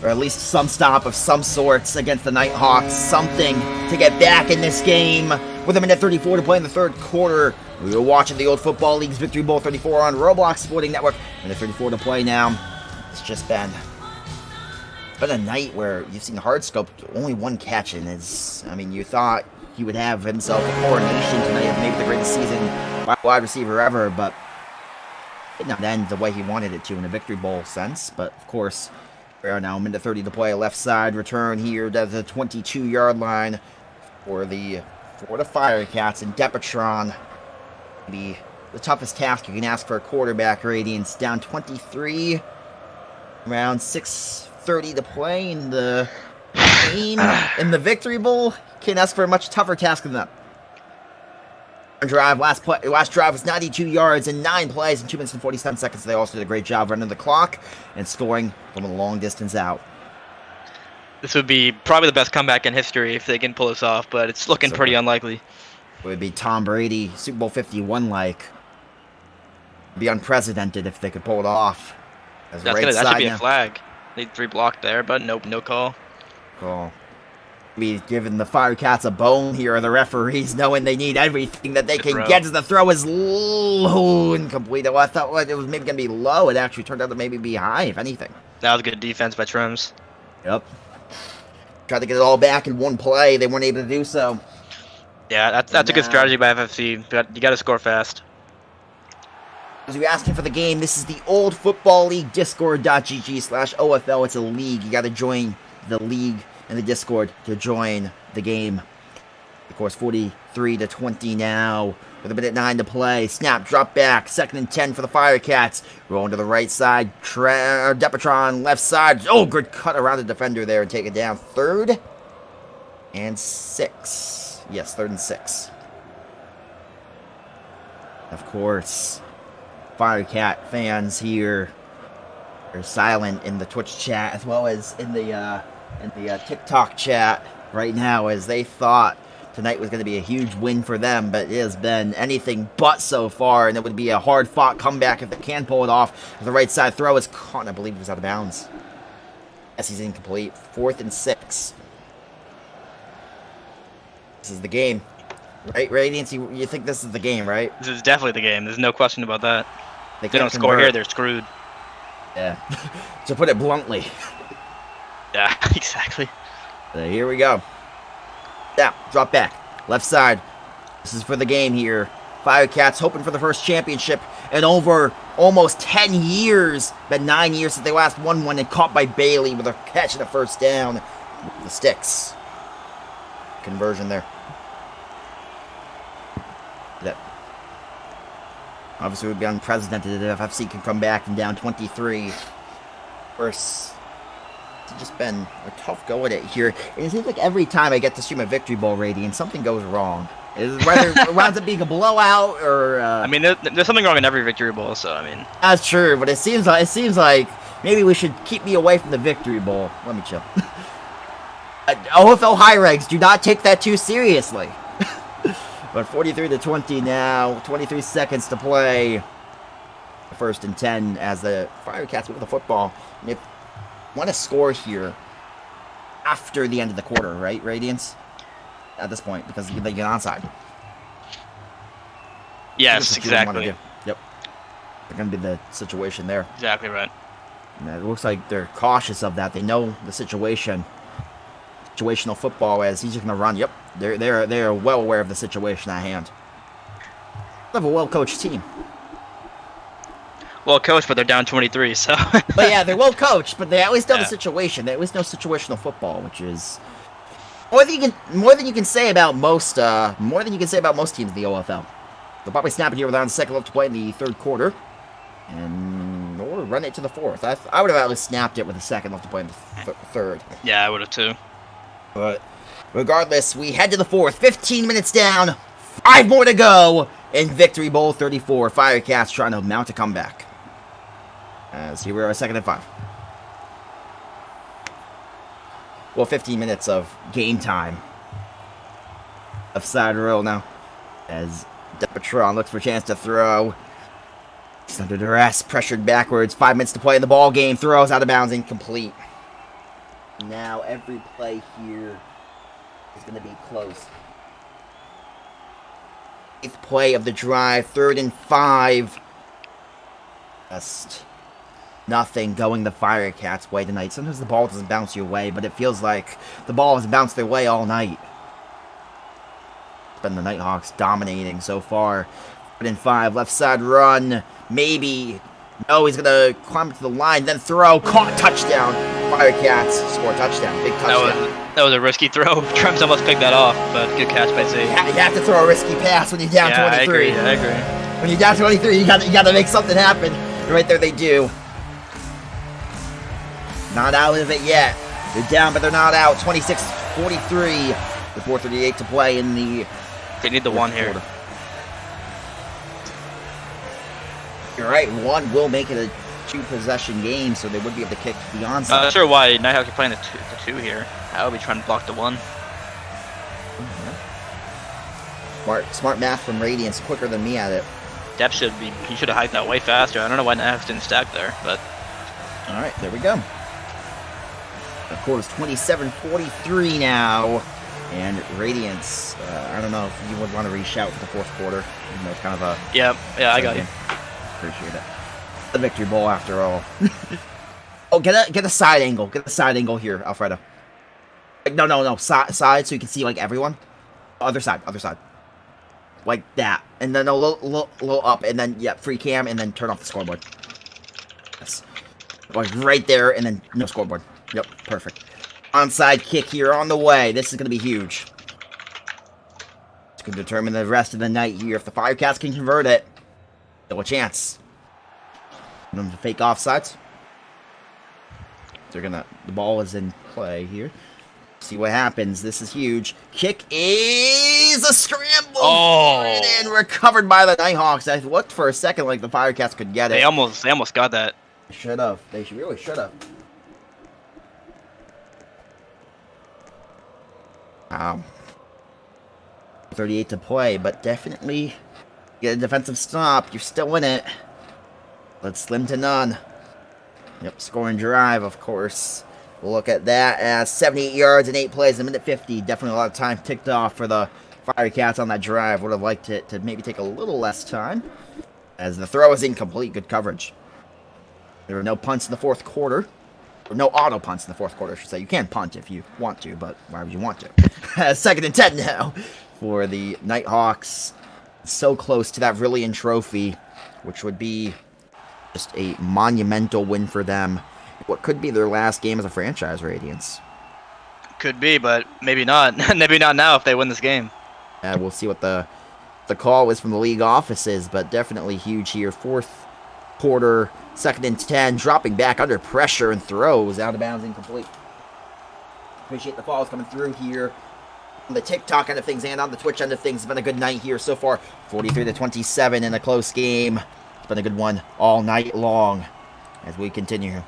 Or at least some stop of some sorts against the Nighthawks. Something to get back in this game. With a minute 34 to play in the 3rd quarter. We are watching the Old Football League's Victory Bowl 34 on Roblox Sporting Network. Minute 34 to play now. It's just been a night where you've seen Hardscope only 1 catch, and you thought he would have himself a coronation tonight of maybe the greatest season wide receiver ever, but it did not end the way he wanted it to in a Victory Bowl sense. But of course, we are now minute 30 to play. Left side return here to the 22-yard line for the Firecats, and Depatron. Maybe the toughest task you can ask for a quarterback. Radiance down 23, around 6:30 to play in the game in the Victory Bowl. Can't ask for a much tougher task than that. Last drive was 92 yards and 9 plays in 2 minutes and 47 seconds. They also did a great job running the clock and scoring from a long distance out. This would be probably the best comeback in history if they can pull this off, but it's looking pretty unlikely. It would be Tom Brady, Super Bowl 51-like. It'd be unprecedented if they could pull it off. That should be a flag. They 3 blocked there, but nope, no call. Cool. Be giving the Firecats a bone here, the referees, knowing they need everything that they can get as the throw is low and complete. Well, I thought it was maybe going to be low. It actually turned out to maybe be high, if anything. That was good defense by Trims. Yep. Tried to get it all back in one play. They weren't able to do so. Yeah, that's a good strategy by FFC, but you got to score fast. As you're asking for the game, this is the Old Football League Discord.gg/OFL. It's a league. You got to join the league and the Discord to join the game. Of course, 43-20 now. With a minute 9 to play. Snap, drop back. 2nd and 10 for the Firecats. Rolling to the right side. Depatron left side. Oh, good cut around the defender there and take it down. 3rd and 6. Yes, 3rd and 6. Of course, Firecat fans here are silent in the Twitch chat as well as in the TikTok chat right now, as they thought tonight was going to be a huge win for them, but it has been anything but so far, and it would be a hard-fought comeback if they can pull it off. The right side throw is caught, I believe he was out of bounds. Yes, he's incomplete. 4th and 6. This is the game. Right, Radiance? You think this is the game, right? This is definitely the game. There's no question about that. They If they don't score here, they're screwed. Yeah. To put it bluntly. Yeah, exactly. So here we go. Now, drop back. Left side. This is for the game here. Firecats hoping for the first championship in over almost 10 years. Been 9 years since they last won one, and caught by Bailey with a catch and a first down. The sticks. Conversion there. That obviously would be unprecedented if FFC can come back from down 23. Of course, it's just been a tough go at it here. And it seems like every time I get to stream a Victory Bowl Radiant, something goes wrong. Whether it winds up being a blowout or... I mean, there's something wrong in every Victory Bowl, so I mean... That's true, but it seems like maybe we should keep me away from the Victory Bowl. Let me chill. OFL high ranks, do not take that too seriously. But 43-20 now, 23 seconds to play. First and 10 as the Firecats move the football. And if you want to score here after the end of the quarter, right, Radiance? At this point, because they get onside. Yes, exactly. Yep. They're going to be the situation there. Exactly right. And it looks like they're cautious of that. They know the situation. Situational football, as he's just going to run. Yep, they're well aware of the situation at hand. They have a well-coached team. Well coached, but they're down 23, so. But yeah, they're well coached, but they always know the situation. They always know situational football, which is more than you can say about most teams in the OFL. They'll probably snap it here without a second left to play in the third quarter, or run it to the fourth. I would have at least snapped it with a second left to play in the third. Yeah, I would have too. But regardless, we head to the fourth. 15 minutes down, 5 more to go in Victory Bowl 34. Firecats trying to mount a comeback. As here we are, 2nd and 5. Well, 15 minutes of game time. Left side roll now. As Depatron looks for a chance to throw. He's under duress, pressured backwards. 5 minutes to play in the ball game. Throws out of bounds, incomplete. Now every play here is going to be close. 8th play of the drive. 3rd and 5. Just nothing going the Firecats' way tonight. Sometimes the ball doesn't bounce your way, but it feels like the ball has bounced their way all night. It's been the Nighthawks dominating so far. 3rd and 5, left side run. Maybe. No, he's going to climb to the line, then throw. Caught, touchdown. Firecats score touchdown. Big touchdown. That was a risky throw. Trems almost picked that off, but good catch by Z. You have to throw a risky pass when you're down 23. I agree. When you're down 23, you got to make something happen. And right there they do. Not out of it yet. They're down, but they're not out. 26-43 with 4:38 to play in the. They need the one here. Quarter. You're right. One will make it a 2-possession game, so they would be able to kick the onside. I'm not sure why Nighthawks are playing the two here. I would be trying to block the one. Smart math from Radiance, quicker than me at it. Dep he should have hiked that way faster. I don't know why Nighthawks didn't stack there, but. All right, there we go. The quarter's 27-43 now, and Radiance. I don't know if you would want to reshout for the fourth quarter. You know, it's kind of a. Yeah, I got you. Appreciate it. The Victory Bowl, after all. Oh, get a side angle. Get a side angle here, Alfredo. No. Side, so you can see like everyone. Other side. Like that, and then a little up, and then free cam, and then turn off the scoreboard. Yes, like right there, and then no scoreboard. Yep, perfect. Onside kick here on the way. This is going to be huge. It's going to determine the rest of the night here. If the Firecats can convert it, still a chance. Them to fake offsides. The ball is in play here. See what happens. This is huge. Kick is a scramble. Oh, and recovered by the Nighthawks. I looked for a second like the Firecats could get it. They almost got that. Should have. They really should have. 38 to play, but definitely get a defensive stop. You're still in it. But slim to none. Yep, scoring drive, of course. We'll look at that as 78 yards and 8 plays, a minute 50. Definitely a lot of time ticked off for the Firecats on that drive. Would have liked it to maybe take a little less time, as the throw is incomplete. Good coverage. There were no punts in the fourth quarter. Or no auto punts in the fourth quarter, I should say. You can punt if you want to, but why would you want to? 2nd and 10 now for the Nighthawks. So close to that brilliant trophy, which would be just a monumental win for them. What could be their last game as a franchise, Radiance. Could be, but maybe not. Maybe not now if they win this game. We'll see what the call is from the league offices, but definitely huge here. Fourth quarter, 2nd and 10, dropping back under pressure and throws out of bounds, incomplete. Appreciate the falls coming through here. On the TikTok end of things and on the Twitch end of things, it's been a good night here so far. 43-27 in a close game. It's been a good one all night long as we continue here.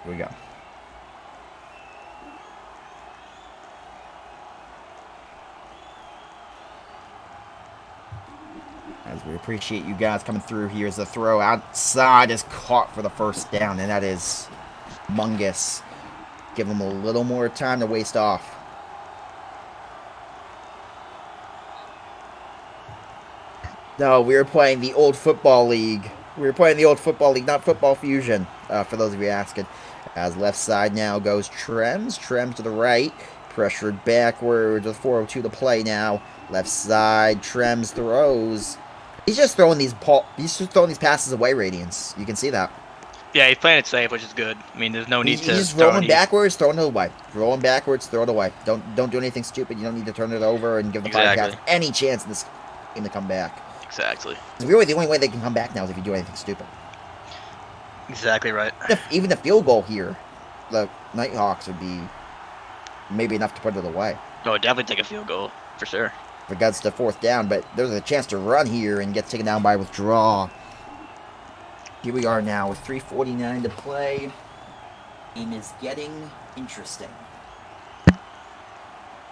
Here we go. As we appreciate you guys coming through, here's the throw outside, is caught for the first down, and that is humongous. Give them a little more time to waste off. No, we were playing the old football league. We were playing the old football league, not Football Fusion, for those of you asking. As left side now goes Trems. Trems to the right. Pressured backwards with 4:02 to play now. Left side, Trems throws. He's just throwing these passes away, Radiance. You can see that. Yeah, he's playing it safe, which is good. I mean, there's no need to. He's just rolling backwards, throwing it away. Rolling backwards, throw it away. Don't do anything stupid. You don't need to turn it over and give the Firecats any chance in this game to come back. Exactly. Really, the only way they can come back now is if you do anything stupid. Exactly right. Even the field goal here, the Nighthawks would be maybe enough to put it away. Oh, definitely take a field goal, for sure. If it gets to 4th down, but there's a chance to run here and get taken down by withdrawal. Here we are now with 3:49 to play. Game is getting interesting.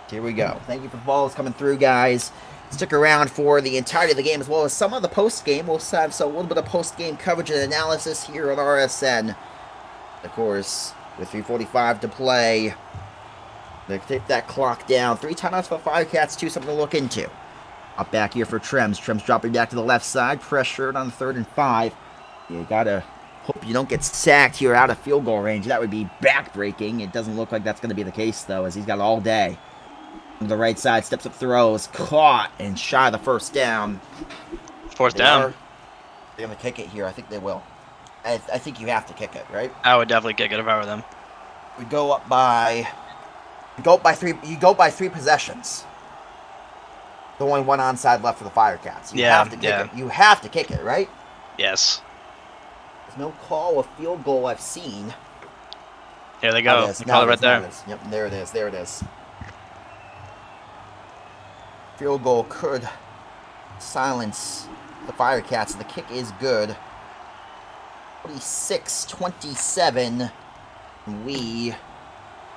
Here we go. Thank you for balls coming through, guys. Stick around for the entirety of the game as well as some of the post-game. We'll have a little bit of post-game coverage and analysis here on RSN. Of course, with 3:45 to play, they take that clock down. 3 timeouts for the Firecats, too, something to look into. Up back here for Trems. Trems dropping back to the left side. Pressured on 3rd and 5. You gotta hope you don't get sacked here out of field goal range. That would be back-breaking. It doesn't look like that's going to be the case, though, as he's got it all day. On the right side, steps up, throws, caught, and shy of the first down. 4th down. They're going to kick it here. I think they will. I think you have to kick it, right? I would definitely kick it if I were them. We go up by... You go by 3 possessions. There's only 1 onside left for the Firecats. You have to kick it. You have to kick it, right? Yes. There's no call of field goal I've seen. Here they go. The call right there. Yep, there it is. There it is. Field goal could silence the Firecats. The kick is good. 46-27. We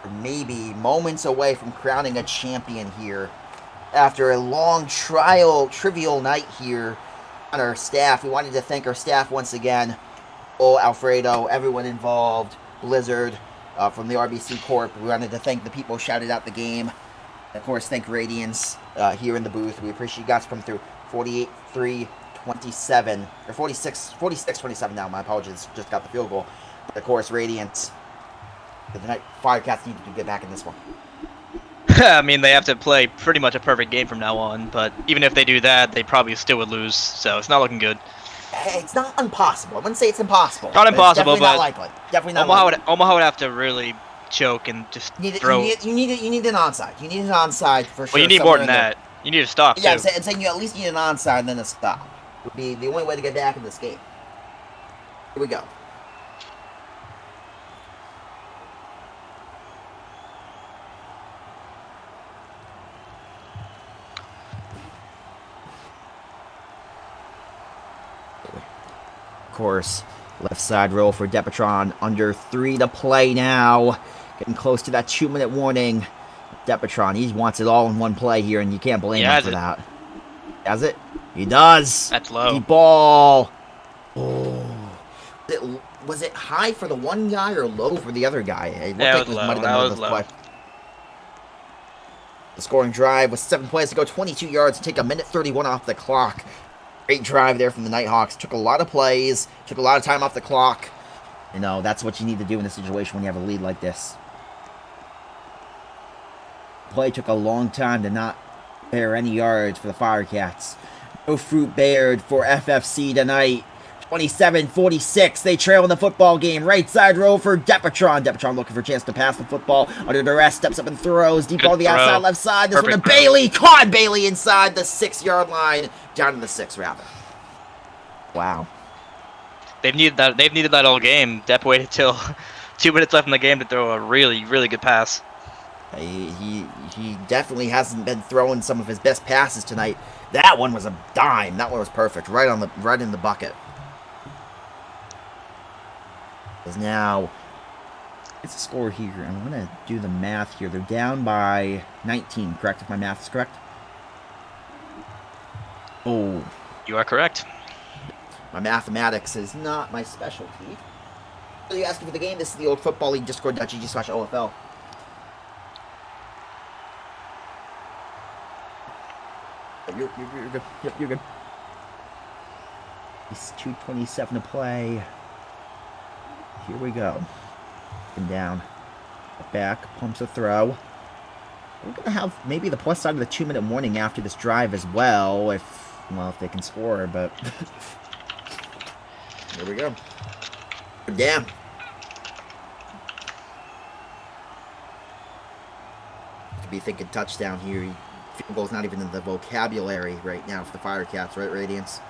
are maybe moments away from crowning a champion here. After a long trivial night here on our staff, we wanted to thank our staff once again. Alfredo, everyone involved, Blizzard, from the RBC Corp. We wanted to thank the people who shouted out the game. Of course, thank Radiance here in the booth. We appreciate you guys coming through. 48-3-27, or 46-27 now. My apologies, just got the field goal. But of course, Radiance. The Firecats need to get back in this one. I mean, they have to play pretty much a perfect game from now on. But even if they do that, they probably still would lose. So it's not looking good. Hey, it's not impossible. I wouldn't say it's impossible. Not impossible, it's definitely not likely. Definitely not likely. Omaha would have to really choke and just throw. You need an onside. You need an onside for sure. Well, you need more than that. You need a stop, yeah, too. I'm saying you at least need an onside and then a stop. Would be the only way to get back in this game. Here we go. Of course, left side roll for Depatron. Under 3 to play now. Getting close to that 2-minute warning. Depatron, he wants it all in one play here, and you can't blame him for that. Does it? He does. That's low. The ball. Oh. Was it high for the one guy or low for the other guy? It was low. That was low. Play. The scoring drive with 7 plays to go, 22 yards, take 1:31 off the clock. Great drive there from the Nighthawks. Took a lot of plays, took a lot of time off the clock. You know, that's what you need to do in this situation when you have a lead like this. Play took a long time to not bear any yards for the Firecats. No fruit bared for FFC tonight. 27-46. They trail in the football game. Right side row for Depatron. Depatron looking for a chance to pass the football. Under duress, steps up and throws. Deep ball to the outside left side. This one to Bailey. Caught Bailey inside the 6-yard line. Down to the 6, rather. Wow. They've needed that. They've needed that all game. Depp waited till 2 minutes left in the game to throw a really, really good pass. He definitely hasn't been throwing some of his best passes tonight. That one was a dime. That one was perfect. Right in the bucket. Is now It's a score here. I'm going to do the math here. They're down by 19, correct? If my math is correct? Oh. You are correct. My mathematics is not my specialty. So you asking for the game? This is the Old Football League Discord.gg/OFL. You're good. Yep, you're good. It's 2:27 to play. Here we go. And down. Back. Pumps a throw. We're going to have maybe the plus side of the 2-minute warning after this drive as well, if they can score, but... Here we go. Down. Could be thinking touchdown here. Field goal's not even in the vocabulary right now for the Firecats, right, Radiance?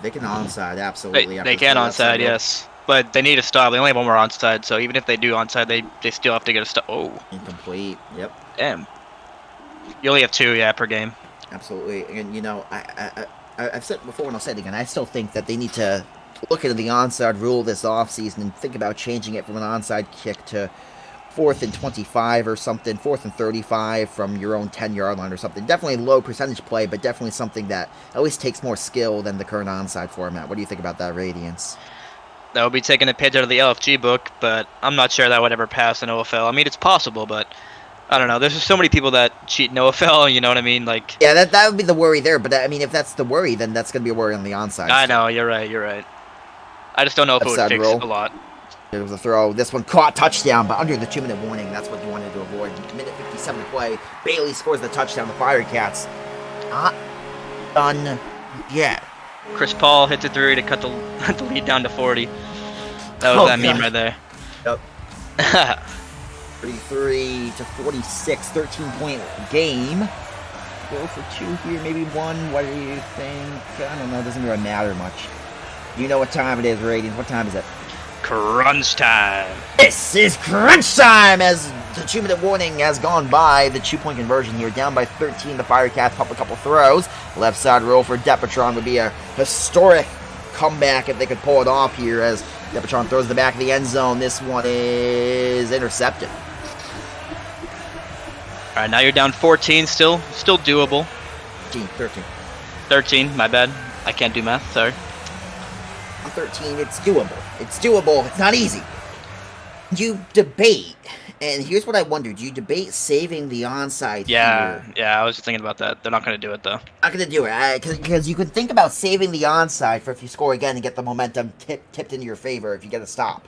They can onside, absolutely. They can onside, yes. But they need a stop. They only have one more onside, so even if they do onside, they still have to get a stop. Oh. Incomplete, yep. Damn. You only have 2, yeah, per game. Absolutely. And, you know, I've said it before and I'll say it again. I still think that they need to look into the onside rule this offseason and think about changing it from an onside kick to 4th and 25 or something, 4th and 35 from your own 10-yard line or something. Definitely low percentage play, but definitely something that at least takes more skill than the current onside format. What do you think about that, Radiance? That would be taking a page out of the LFG book, but I'm not sure that would ever pass in OFL. I mean, it's possible, but I don't know. There's just so many people that cheat in OFL, you know what I mean? Like, yeah, that would be the worry there, but I mean, if that's the worry, then that's going to be a worry on the onside. I know, you're right. I just don't know if it would fix a lot. It was a throw. This one caught, touchdown, but under the 2-minute warning. That's what you wanted to avoid. Minute 57 to play. Bailey scores the touchdown. The Firecats not done yet. Chris Paul hits a 3 to cut the lead down to 40. That was that meme right there. Yep. 33 to 46, 13-point game. Go for 2 here, maybe 1. What do you think? I don't know. It doesn't really matter much. You know what time it is, Radiant. What time is it? Crunch time. This is crunch time as the 2-minute warning has gone by. The 2-point conversion here, down by 13. The Firecats pump a couple throws. Left side roll for Depatron would be a historic comeback if they could pull it off here as Depatron throws the back of the end zone. This one is intercepted. All right, now you're down 14 still doable. 13. 13, my bad. I can't do math, sorry. On 13, it's doable. It's doable. It's not easy. You debate, and here's what I wondered. You debate saving the onside here. Yeah, I was just thinking about that. They're not going to do it, though. Not going to do it, because you could think about saving the onside for if you score again and get the momentum tipped into your favor if you get a stop.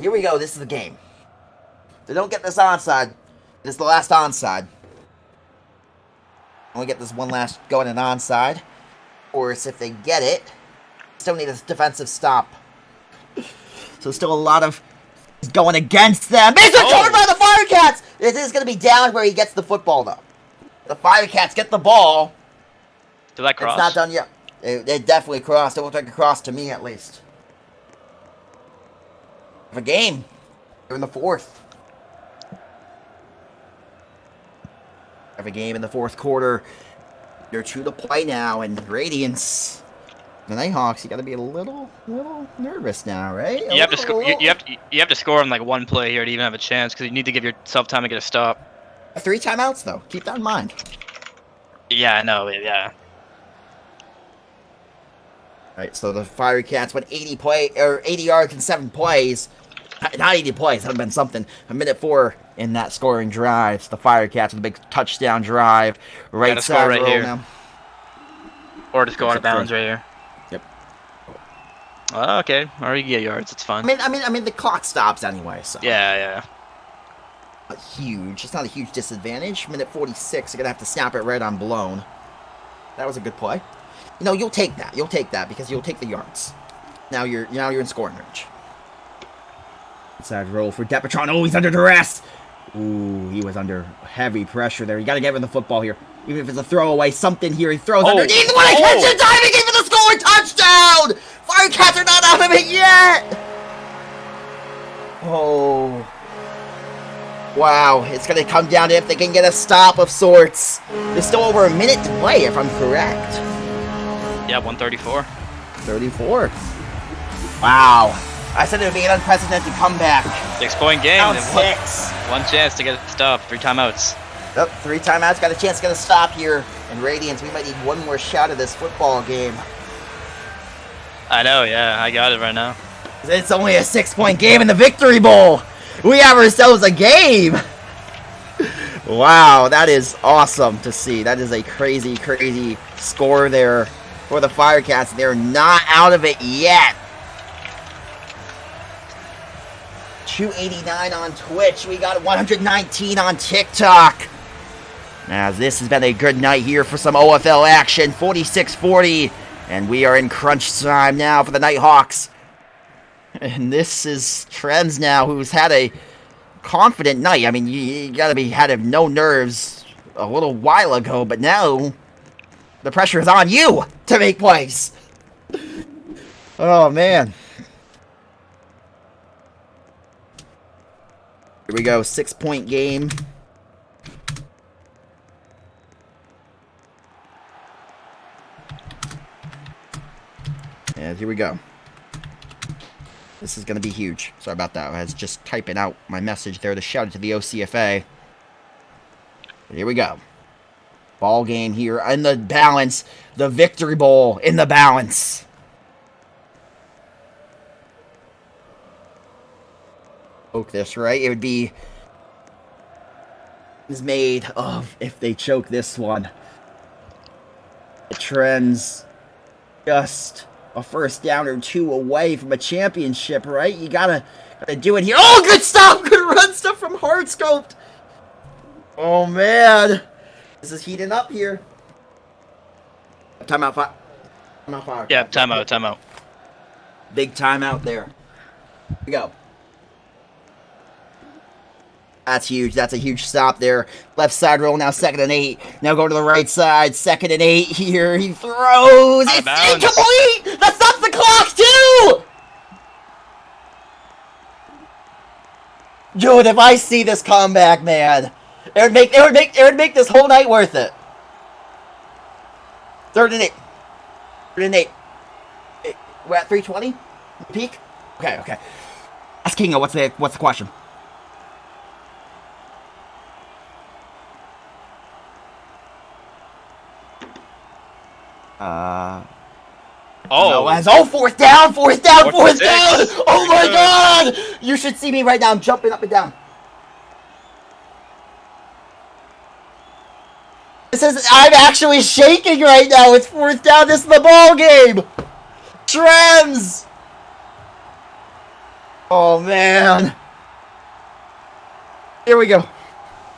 Here we go. This is the game. If they don't get this onside, this is the last onside. Only get this one last go in an onside. Or if they get it, still need a defensive stop. So still a lot of going against them. It's recovered by the Firecats! It is going to be down where he gets the football, though. The Firecats get the ball. Did that cross? It's not done yet. It definitely crossed. It looked like a cross to me, at least. Of a game. They're in the 4th. Of a game in the 4th quarter. They're 2 to play now, and Radiance, the Nighthawks, you got to be a little nervous now, right? You have to score on like 1 play here to even have a chance because you need to give yourself time to get a stop. 3 timeouts though. Keep that in mind. Yeah, I know. Yeah. All right, so the Firecats went 80 yards in 7 plays. Not 80 plays. That would have been something. A minute 4 in that scoring drive. So the Firecats with a big touchdown drive. Right side right here. now. Or just go out of bounds right here. Yep. Oh, okay. Or you get yards. It's fine. I mean, the clock stops anyway. So. Yeah. Not huge. It's not a huge disadvantage. Minute 46. You're gonna have to snap it right on blown. That was a good play. You know, you'll take that. You'll take that because you'll take the yards. Now you're in scoring range. Inside roll for Depatron. Oh, he's under duress. Ooh, he was under heavy pressure there. You got to get him the football here. Even if it's a throwaway, something here. He throws underneath. What a catch and diving in for the scoring touchdown! Firecats are not out of it yet! Oh. Wow, it's going to come down to if they can get a stop of sorts. There's still over a minute to play, if I'm correct. Yeah, 134. 34. Wow. I said it would be an unprecedented comeback. 6-point game. Down and 6. One chance to get it stopped. 3 timeouts. Yep, 3 timeouts. Got a chance to get a stop here. And Radiance, we might need one more shot of this football game. I know, yeah. I got it right now. It's only a 6-point game in the Victory Bowl. We have ourselves a game. Wow, that is awesome to see. That is a crazy, crazy score there for the Firecats. They're not out of it yet. 289 on Twitch. We got 119 on TikTok. Now, this has been a good night here for some OFL action. 46-40. And we are in crunch time now for the Nighthawks. And this is Trends now, who's had a confident night. I mean, you gotta be had no nerves a little while ago, but now the pressure is on you to make plays. Oh, man. Here we go, 6-point game. And here we go. This is going to be huge. Sorry about that. I was just typing out my message there to shout it to the OCFA. But here we go. Ball game here in the balance. The Victory Bowl in the balance. Choke this, right? It would be... is made of if they choke this one. The Trends just... a first down or 2 away from a championship, right? You gotta do it here. Oh, good stop! Good run stuff from Hardscoped. Oh, man. This is heating up here. Timeout. Timeout fire. Yeah, timeout. Big timeout there. Here we go. That's huge. That's a huge stop there. Left side roll now, 2nd and 8. Now go to the right side, 2nd and 8 here. He throws. It's incomplete. That stops the clock too. Dude, if I see this comeback, man, it would make this whole night worth it. 3rd and 8. 3rd and 8. We're at 3:20. Peak. Okay. Ask Kingo. What's the question? Fourth down! Oh my god! You should see me right now. I'm jumping up and down. I'm actually shaking right now. It's 4th down. This is the ball game. Trends. Oh man. Here we go.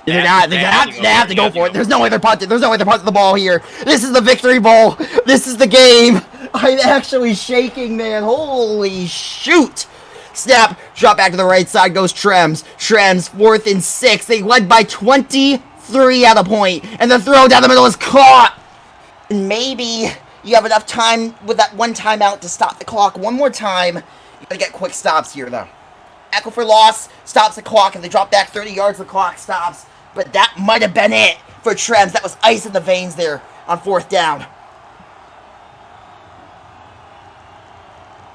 They have to go for it. There's no way they're punting. There's no way they're punting the ball here. This is the Victory Bowl. This is the game. I'm actually shaking, man. Holy shoot. Snap. Drop back to the right side goes Trems. 4th and 6. They led by 23 at a point. And the throw down the middle is caught. And maybe you have enough time with that one timeout to stop the clock one more time. You gotta get quick stops here, though. Tackle for loss stops the clock. If they drop back 30 yards, the clock stops. But that might have been it for Trems. That was ice in the veins there on 4th down.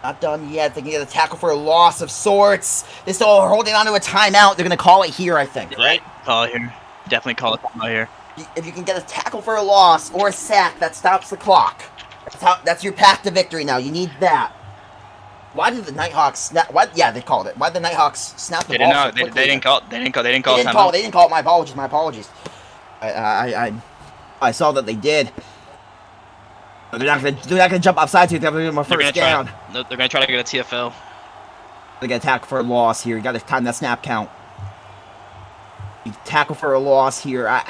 Not done yet. They can get a tackle for a loss of sorts. They're still holding on to a timeout. They're going to call it here, I think, right? Call it here. Definitely call it here. If you can get a tackle for a loss or a sack, that stops the clock. That's your path to victory now. You need that. Why did the Nighthawks snap? Yeah, they called it. Why did the Nighthawks snap the ball? They didn't call. They didn't call it. My apologies. I saw that they did. They're not gonna jump offside to give them a first down. They're gonna try to get a TFL. They get a tackle for a loss here. You got to time that snap count. You tackle for a loss here.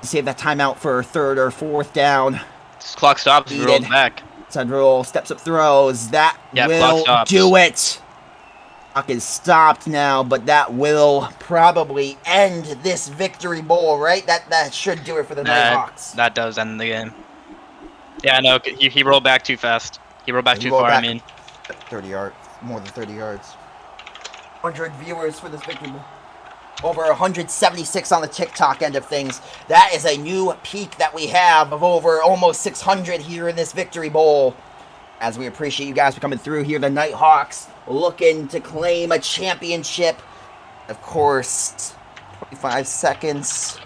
Save that timeout for 3rd or 4th down. This clock stops. Rolls back. Side roll, steps up, throws. That will do it. Clock is stopped now, but that will probably end this Victory Bowl, right? That should do it for the Nighthawks. That does end the game. Yeah, no, he rolled back too fast. He rolled back too far, I mean. 30 yards, more than 30 yards. 100 viewers for this Victory Bowl. Over 176 on the TikTok end of things. That is a new peak that we have of over almost 600 here in this Victory Bowl. As we appreciate you guys for coming through here, the Nighthawks looking to claim a championship. Of course, 25 seconds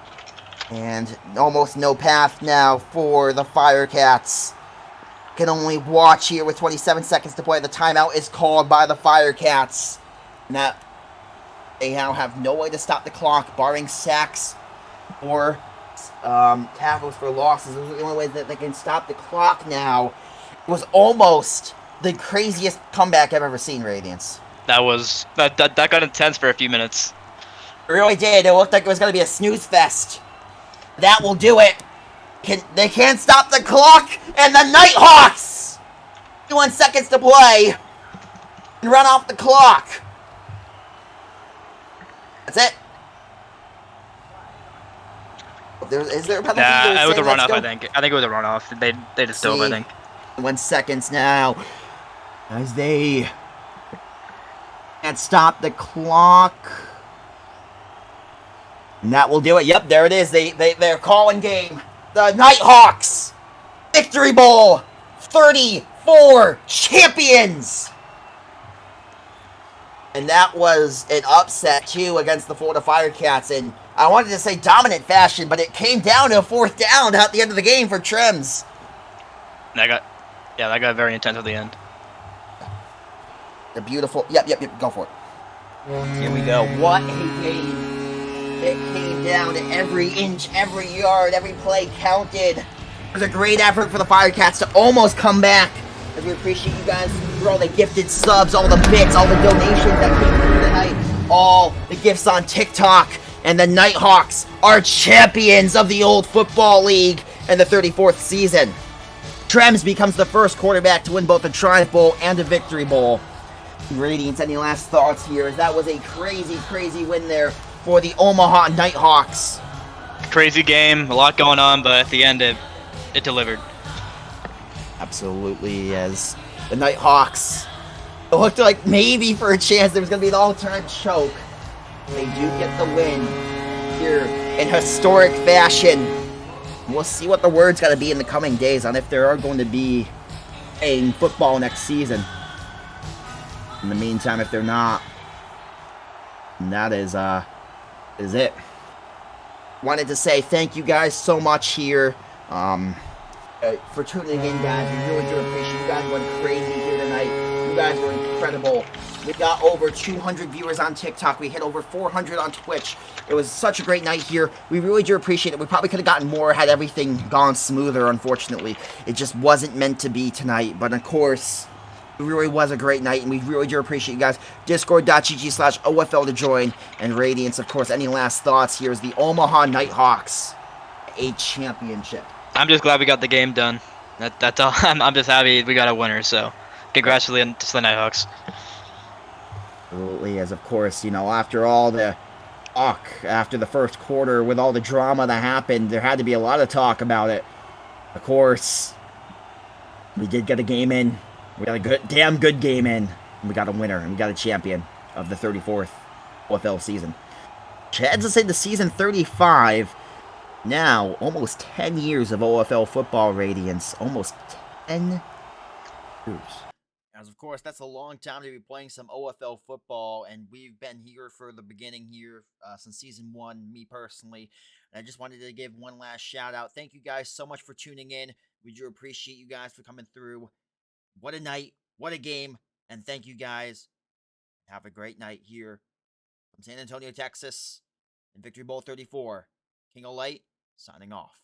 and almost no path now for the Firecats. Can only watch here with 27 seconds to play. The timeout is called by the Firecats. Now, they now have no way to stop the clock, barring sacks or tackles for losses. Those are the only ways that they can stop the clock now. It was almost the craziest comeback I've ever seen, Radiance. That got intense for a few minutes. It really did. It looked like it was going to be a snooze fest. That will do it. They can't stop the clock, and the Nighthawks! 21 seconds to play. And run off the clock. That's it. Is there a penalty? Yeah, it was a runoff, I think. I think it was a runoff. They just dove, I think. 1 seconds now. As they can't stop the clock. And that will do it. Yep, there it is. They're calling game. The Nighthawks. Victory Bowl 34 champions. And that was an upset, too, against the Florida Firecats. And I wanted to say dominant fashion, but it came down to a 4th down at the end of the game for Trims. That got very intense at the end. The beautiful. Yep. Go for it. Here we go. What a game. It came down to every inch, every yard, every play counted. It was a great effort for the Firecats to almost come back. As we appreciate you guys for all the gifted subs, all the bits, all the donations that came through tonight, all the gifts on TikTok. And the Nighthawks are champions of the old football league in the 34th season. Trems becomes the first quarterback to win both a Triumph Bowl and a Victory Bowl. Radiance, any last thoughts here? As that was a crazy, crazy win there for the Omaha Nighthawks. Crazy game, a lot going on, but at the end it delivered. Absolutely, as the Nighthawks, it looked like maybe for a chance there was going to be an all-time choke. They do get the win here in historic fashion. We'll see what the word's got to be in the coming days on if there are going to be playing football next season. In the meantime, if they're not, that is it. Wanted to say thank you guys so much here for tuning in, guys. We really do appreciate you guys went crazy here tonight. You guys were incredible. We got over 200 viewers on TikTok. We hit over 400 on Twitch. It was such a great night here. We really do appreciate it. We probably could have gotten more had everything gone smoother, unfortunately. It just wasn't meant to be tonight. But, of course, it really was a great night, and we really do appreciate you guys. Discord.gg/OFL to join. And Radiance, of course, any last thoughts? Here's the Omaha Nighthawks, a championship. I'm just glad we got the game done. That's all. I'm just happy we got a winner, so congratulations to the Nighthawks. Absolutely, as of course, after all the talk, after the first quarter, with all the drama that happened, there had to be a lot of talk about it. Of course, we did get a game in. We got a damn good game in. And we got a winner, and we got a champion of the 34th OFL season. Which heads us into season 35. Now, almost 10 years of OFL football, Radiance. Almost 10 years. As of course, that's a long time to be playing some OFL football, and we've been here for the beginning here since season 1, me personally. And I just wanted to give one last shout out. Thank you guys so much for tuning in. We do appreciate you guys for coming through. What a night, what a game, and thank you guys. Have a great night here from San Antonio, Texas, in Victory Bowl 34. King of Light, signing off.